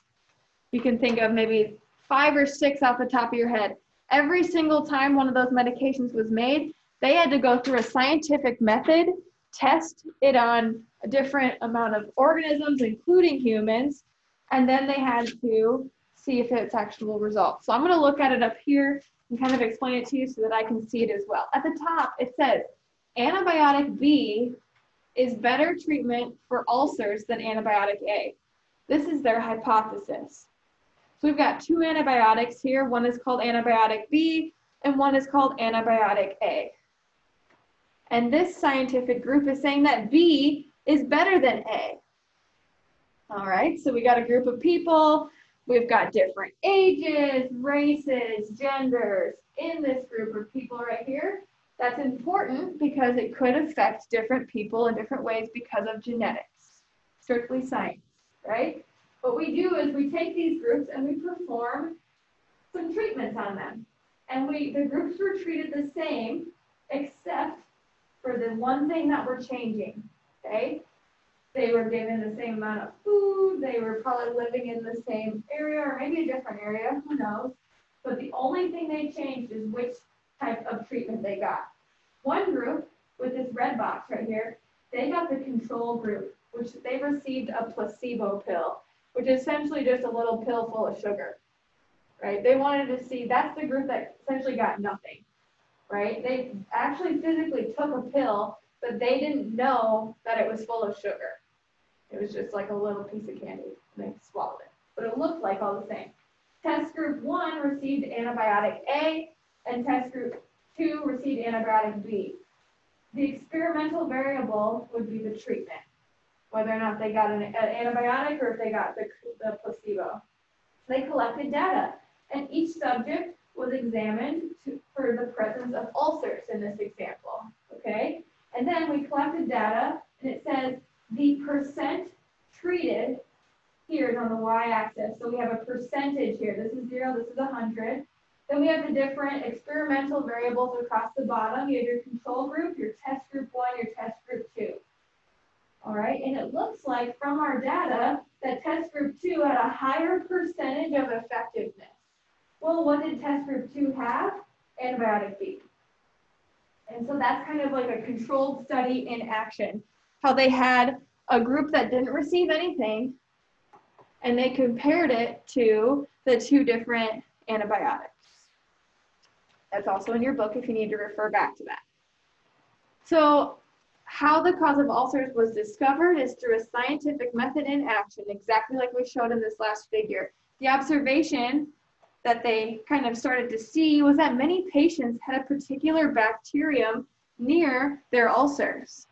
[SPEAKER 1] You can think of maybe 5 or 6 off the top of your head. Every single time one of those medications was made, they had to go through a scientific method, test it on a different amount of organisms, including humans, and then they had to see if it's actual results. So I'm going to look at it up here and kind of explain it to you so that I can see it as well. At the top, it says antibiotic B is better treatment for ulcers than antibiotic A. This is their hypothesis. So we've got 2 antibiotics here. One is called antibiotic B and one is called antibiotic A. And this scientific group is saying that B is better than A. All right, so we got a group of people. We've got different ages, races, genders in this group of people right here. That's important because it could affect different people in different ways because of genetics, strictly science, right? What we do is we take these groups and we perform some treatments on them. And the groups were treated the same except for the one thing that we're changing, okay? They were given the same amount of food, they were probably living in the same area or maybe a different area, who knows? But the only thing they changed is which type of treatment they got. One group, with this red box right here, they got the control group, which they received a placebo pill, which is essentially just a little pill full of sugar, right? They wanted to see, that's the group that essentially got nothing, right? They actually physically took a pill, but they didn't know that it was full of sugar. It was just like a little piece of candy, and they swallowed it. But it looked like all the same. Test group 1 received antibiotic A, and test group 2 received antibiotic B. The experimental variable would be the treatment, whether or not they got an antibiotic or if they got the placebo. They collected data, and each subject was examined for the presence of ulcers in this example, okay? And then we collected data, and it says the percent treated here is on the y-axis. So we have a percentage here. This is 0, this is 100. Then we have the different experimental variables across the bottom. You have your control group, your test group 1, your test group 2. All right, and it looks like from our data that test group 2 had a higher percentage of effectiveness. Well, what did test group 2 have? Antibiotic B. And so that's kind of like a controlled study in action. How they had a group that didn't receive anything, and they compared it to the 2 different antibiotics. That's also in your book if you need to refer back to that. So how the cause of ulcers was discovered is through a scientific method in action, exactly like we showed in this last figure. The observation that they kind of started to see was that many patients had a particular bacterium near their ulcers.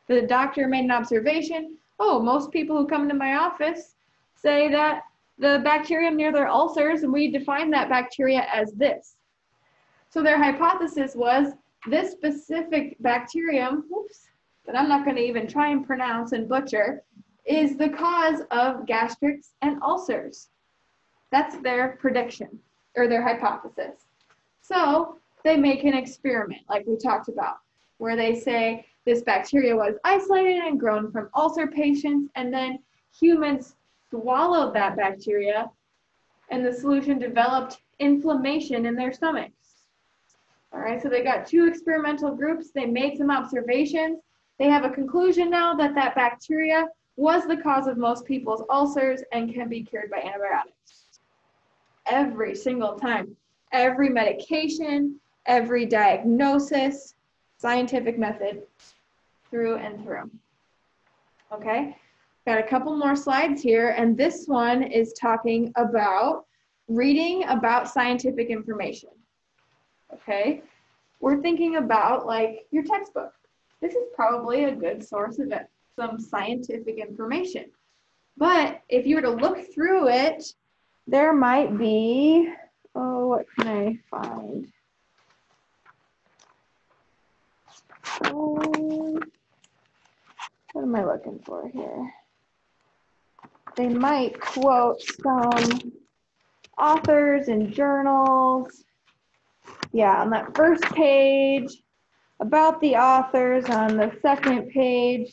[SPEAKER 1] The doctor made an observation, oh, most people who come to my office say that the bacterium near their ulcers, and we define that bacteria as this. So their hypothesis was this specific bacterium, that I'm not going to even try and pronounce and butcher, is the cause of gastrics and ulcers. That's their prediction, or their hypothesis. So they make an experiment, like we talked about, where they say this bacteria was isolated and grown from ulcer patients, and then humans swallowed that bacteria, and the solution developed inflammation in their stomachs. All right, so they got 2 experimental groups. They made some observations. They have a conclusion now that that bacteria was the cause of most people's ulcers and can be cured by antibiotics. Every single time, every medication, every diagnosis, scientific method, through and through. Okay, got a couple more slides here, and this one is talking about reading about scientific information. Okay, we're thinking about like your textbook. This is probably a good source of it, some scientific information. But if you were to look through it, there might be, oh, what can I find? What am I looking for here? They might quote some authors and journals. Yeah, on that first page, about the authors, on the second page,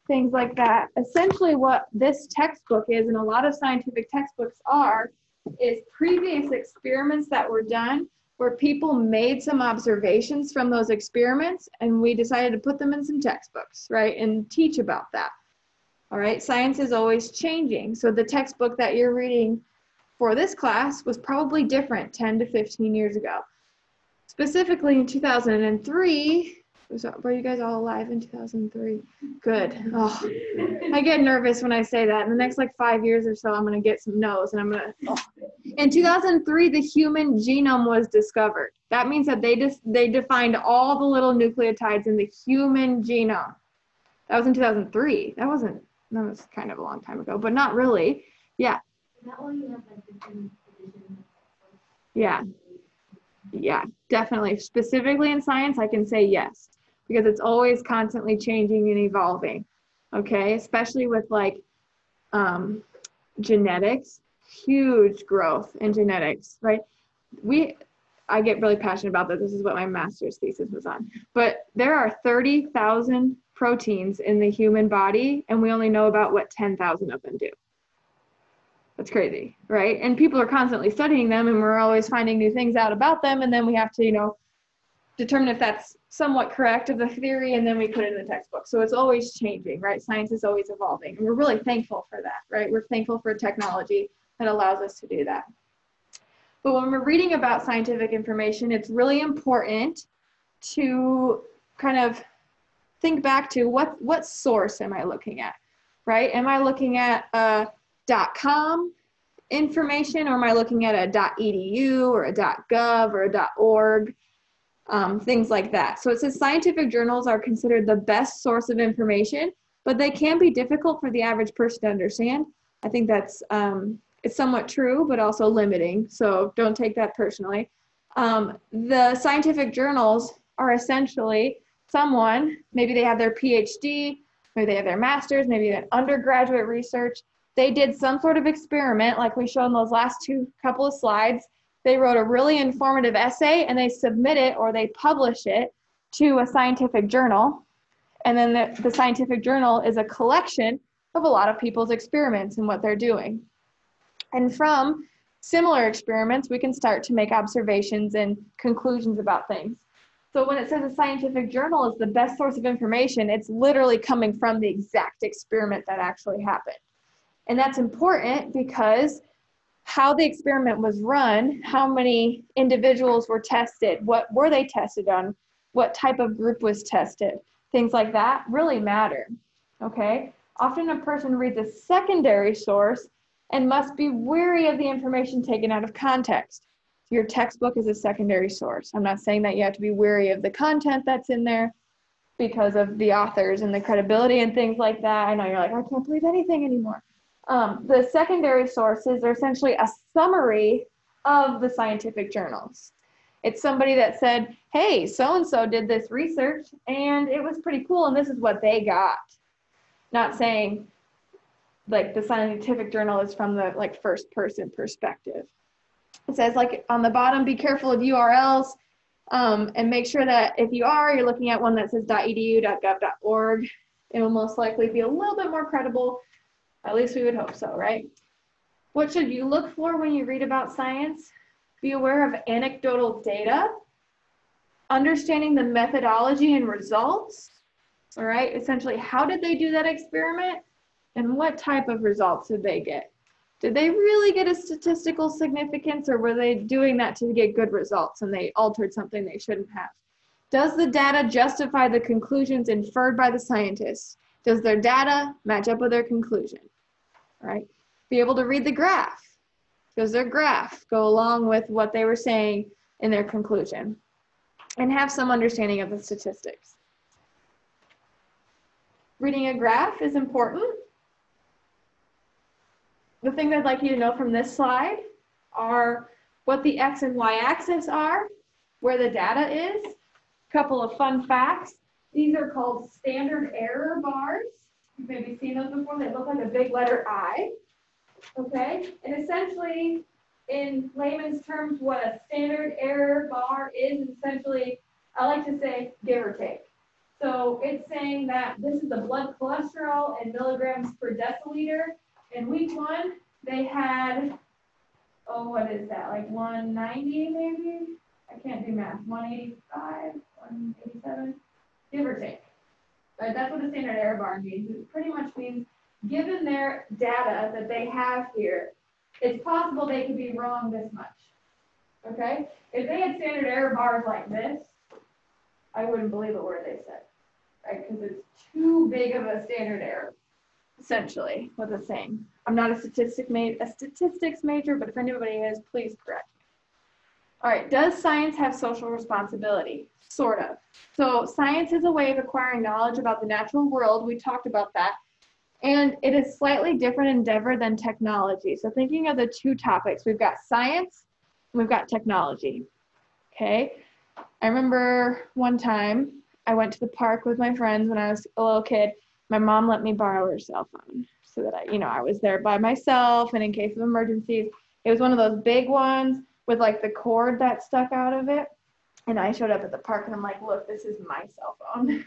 [SPEAKER 1] things like that. Essentially what this textbook is, and a lot of scientific textbooks are, is previous experiments that were done where people made some observations from those experiments, and we decided to put them in some textbooks, right, and teach about that. All right, science is always changing. So the textbook that you're reading for this class was probably different 10 to 15 years ago. Specifically in 2003, were you guys all alive in 2003? Good. Oh, I get nervous when I say that. In the next like 5 years or so, I'm going to get some no's, and I'm going to, oh. In 2003, the human genome was discovered. That means that they defined all the little nucleotides in the human genome. That was in 2003. That was kind of a long time ago, but not really. Yeah.
[SPEAKER 2] Is that why you have like different divisions?
[SPEAKER 1] Yeah. Yeah, definitely. Specifically in science, I can say yes, because it's always constantly changing and evolving. Okay, especially with like genetics, huge growth in genetics, right? I get really passionate about that. This is what my master's thesis was on. But there are 30,000 proteins in the human body, and we only know about what 10,000 of them do. That's crazy, right? And people are constantly studying them, and we're always finding new things out about them, and then we have to, determine if that's somewhat correct of the theory, and then we put it in the textbook. So it's always changing, right? Science is always evolving, and we're really thankful for that, right? We're thankful for technology that allows us to do that. But when we're reading about scientific information, it's really important to kind of think back to what source am I looking at, right? Am I looking at .com information, or am I looking at a .edu or a .gov or a .org, things like that. So it says scientific journals are considered the best source of information, but they can be difficult for the average person to understand. I think that's it's somewhat true, but also limiting, so don't take that personally. The scientific journals are essentially someone, maybe they have their PhD, maybe they have their master's, maybe an undergraduate research. They did some sort of experiment, like we showed in those last couple of slides. They wrote a really informative essay, and they submit it, or they publish it to a scientific journal. And then the scientific journal is a collection of a lot of people's experiments and what they're doing. And from similar experiments, we can start to make observations and conclusions about things. So when it says a scientific journal is the best source of information, it's literally coming from the exact experiment that actually happened. And that's important because how the experiment was run, how many individuals were tested, what were they tested on, what type of group was tested, things like that really matter, okay? Often a person reads a secondary source and must be wary of the information taken out of context. Your textbook is a secondary source. I'm not saying that you have to be wary of the content that's in there because of the authors and the credibility and things like that. I know you're like, I can't believe anything anymore. The secondary sources are essentially a summary of the scientific journals. It's somebody that said, hey, so-and-so did this research and it was pretty cool and this is what they got. Not saying like the scientific journal is from the like first person perspective. It says like on the bottom, be careful of URLs and make sure that if you are, you're looking at one that says .edu, .gov.org. It will most likely be a little bit more credible. At least we would hope so, right? What should you look for when you read about science? Be aware of anecdotal data, understanding the methodology and results, all right? Essentially, how did they do that experiment and what type of results did they get? Did they really get a statistical significance or were they doing that to get good results and they altered something they shouldn't have? Does the data justify the conclusions inferred by the scientists? Does their data match up with their conclusion? All right? Be able to read the graph. Does their graph go along with what they were saying in their conclusion? And have some understanding of the statistics. Reading a graph is important. The thing I'd like you to know from this slide are what the X and Y axis are, where the data is. A couple of fun facts. These are called standard error bars. You've maybe seen those before. They look like a big letter I. Okay, and essentially, in layman's terms, what a standard error bar is essentially, I like to say, give or take. So it's saying that this is the blood cholesterol in milligrams per deciliter. In week 1, they had, oh, what is that, like 190 maybe? I can't do math, 185, 187, give or take. Right, that's what a standard error bar means. It pretty much means given their data that they have here, it's possible they could be wrong this much, okay? If they had standard error bars like this, I wouldn't believe a word they said, right? Because it's too big of a standard error, essentially, what it's saying. I'm not a statistics major, but if anybody is, please correct me. All right, does science have social responsibility? Sort of. So science is a way of acquiring knowledge about the natural world. We talked about that. And it is slightly different endeavor than technology. So thinking of the two topics, we've got science and we've got technology, okay? I remember one time I went to the park with my friends when I was a little kid. My mom let me borrow her cell phone so that I was there by myself and in case of emergencies. It was one of those big ones with like the cord that stuck out of it. And I showed up at the park and I'm like, look, this is my cell phone.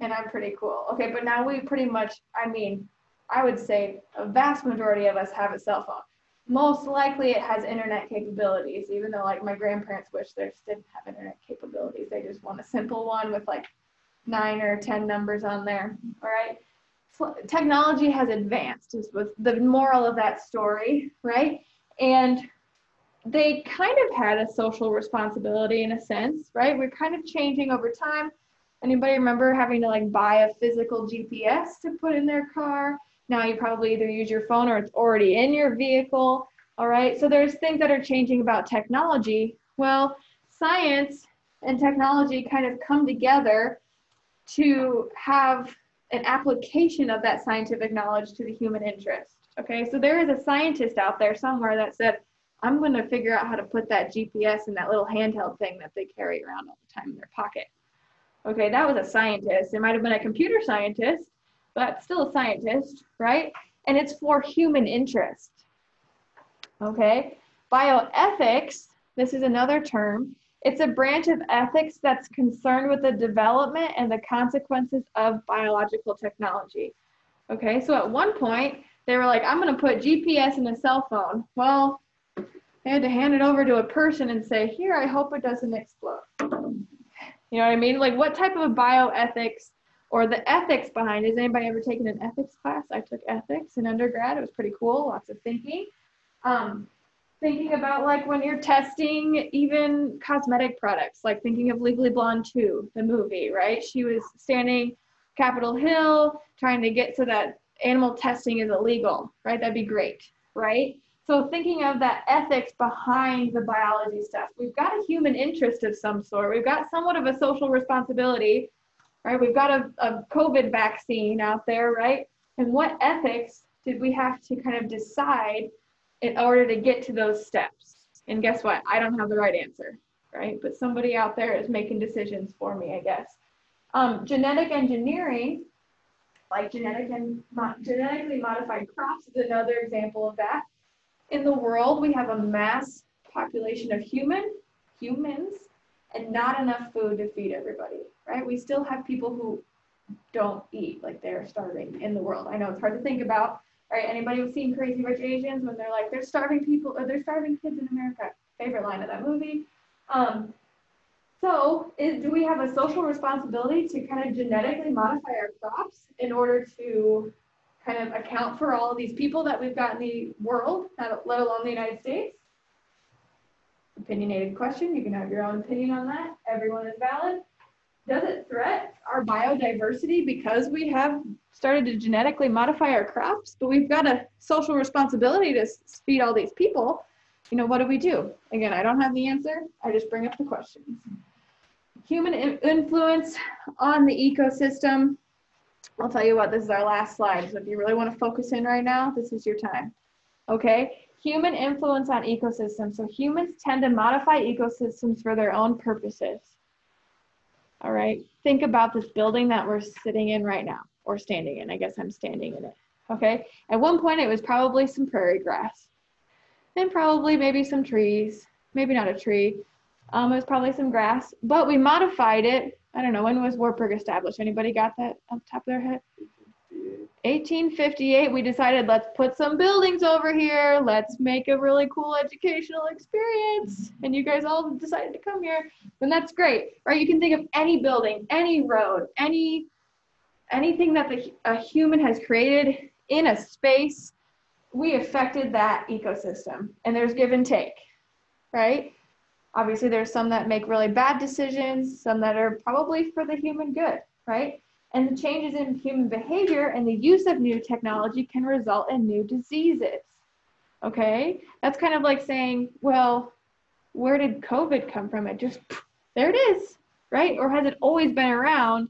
[SPEAKER 1] And I'm pretty cool. Okay, but now we pretty much, I would say a vast majority of us have a cell phone. Most likely it has internet capabilities, even though like my grandparents wish theirs didn't have internet capabilities. They just want a simple one with like 9 or 10 numbers on there, all right? So technology has advanced, is with the moral of that story, right? And they kind of had a social responsibility in a sense, right? We're kind of changing over time. Anybody remember having to like buy a physical GPS to put in their car? Now you probably either use your phone or it's already in your vehicle, all right? So there's things that are changing about technology. Well, science and technology kind of come together to have an application of that scientific knowledge to the human interest, okay? So there is a scientist out there somewhere that said, I'm going to figure out how to put that GPS in that little handheld thing that they carry around all the time in their pocket. Okay, that was a scientist. It might have been a computer scientist, but still a scientist, right? And it's for human interest. Okay, bioethics, this is another term. It's a branch of ethics that's concerned with the development and the consequences of biological technology. Okay, so at one point, they were like, I'm going to put GPS in a cell phone. Well, they had to hand it over to a person and say, here, I hope it doesn't explode. You know what I mean? Like what type of bioethics or the ethics behind it? Has anybody ever taken an ethics class? I took ethics in undergrad. It was pretty cool, lots of thinking. Thinking about like when you're testing even cosmetic products, like thinking of Legally Blonde 2, the movie, right? She was standing Capitol Hill trying to get so that animal testing is illegal, right? That'd be great, right? So thinking of that ethics behind the biology stuff, we've got a human interest of some sort. We've got somewhat of a social responsibility, right? We've got a COVID vaccine out there, right? And what ethics did we have to kind of decide in order to get to those steps? And guess what? I don't have the right answer, right? But somebody out there is making decisions for me, I guess. Genetic engineering, like genetically modified crops is another example of that. In the world, we have a mass population of humans and not enough food to feed everybody, right? We still have people who don't eat, like they're starving in the world. I know it's hard to think about, right? Anybody who's seen Crazy Rich Asians when they're like, there's starving people, or there's starving kids in America? Favorite line of that movie. Do we have a social responsibility to kind of genetically modify our crops in order to kind of account for all of these people that we've got in the world, let alone the United States? Opinionated question. You can have your own opinion on that. Everyone is valid. Does it threat our biodiversity because we have started to genetically modify our crops, but we've got a social responsibility to feed all these people? You know, what do we do? Again, I don't have the answer. I just bring up the questions. Human influence on the ecosystem. I'll tell you what, this is our last slide. So if you really want to focus in right now, this is your time. Okay, human influence on ecosystems. So humans tend to modify ecosystems for their own purposes. All right, think about this building that we're sitting in right now, or standing in. I guess I'm standing in it. Okay, at one point it was probably some prairie grass, then probably maybe some trees, maybe not a tree. It was probably some grass, but we modified it. I don't know, when was Wartburg established? Anybody got that off the top of their head? 1858, we decided let's put some buildings over here. Let's make a really cool educational experience. And you guys all decided to come here. And that's great, right? You can think of any building, any road, anything that a human has created in a space. We affected that ecosystem. And there's give and take, right? Obviously, there's some that make really bad decisions, some that are probably for the human good, right? And the changes in human behavior and the use of new technology can result in new diseases, okay? That's kind of like saying, well, where did COVID come from? It just, there it is, right? Or has it always been around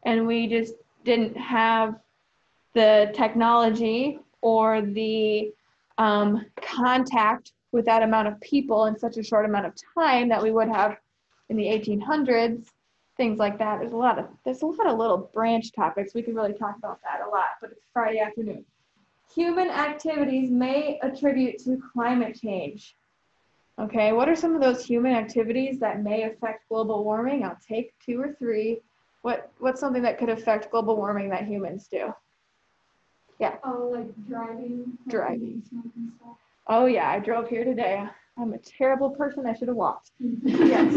[SPEAKER 1] and we just didn't have the technology or the contact with that amount of people in such a short amount of time that we would have in the 1800s, things like that. There's a lot of little branch topics. We could really talk about that a lot, but it's Friday afternoon. Human activities may attribute to climate change. Okay, what are some of those human activities that may affect global warming? I'll take 2 or 3. What's something that could affect global warming that humans do? Yeah.
[SPEAKER 2] Oh, like driving.
[SPEAKER 1] Driving.
[SPEAKER 2] Smoking stuff.
[SPEAKER 1] Oh yeah, I drove here today. I'm a terrible person. I should have walked. Yes.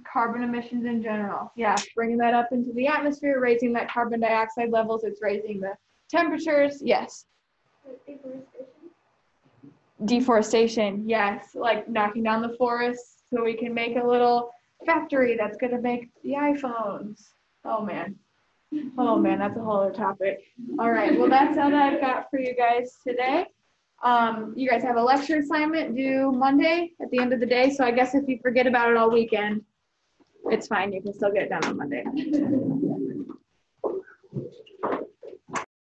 [SPEAKER 1] Carbon emissions in general. Yeah, bringing that up into the atmosphere, raising that carbon dioxide levels. It's raising the temperatures. Yes. Deforestation. Yes, like knocking down the forests so we can make a little factory that's going to make the iPhones. Oh man, that's a whole other topic. All right, well, that's all that I've got for you guys today. You guys have a lecture assignment due Monday at the end of the day, so I guess if you forget about it all weekend, it's fine. You can still get it done on Monday.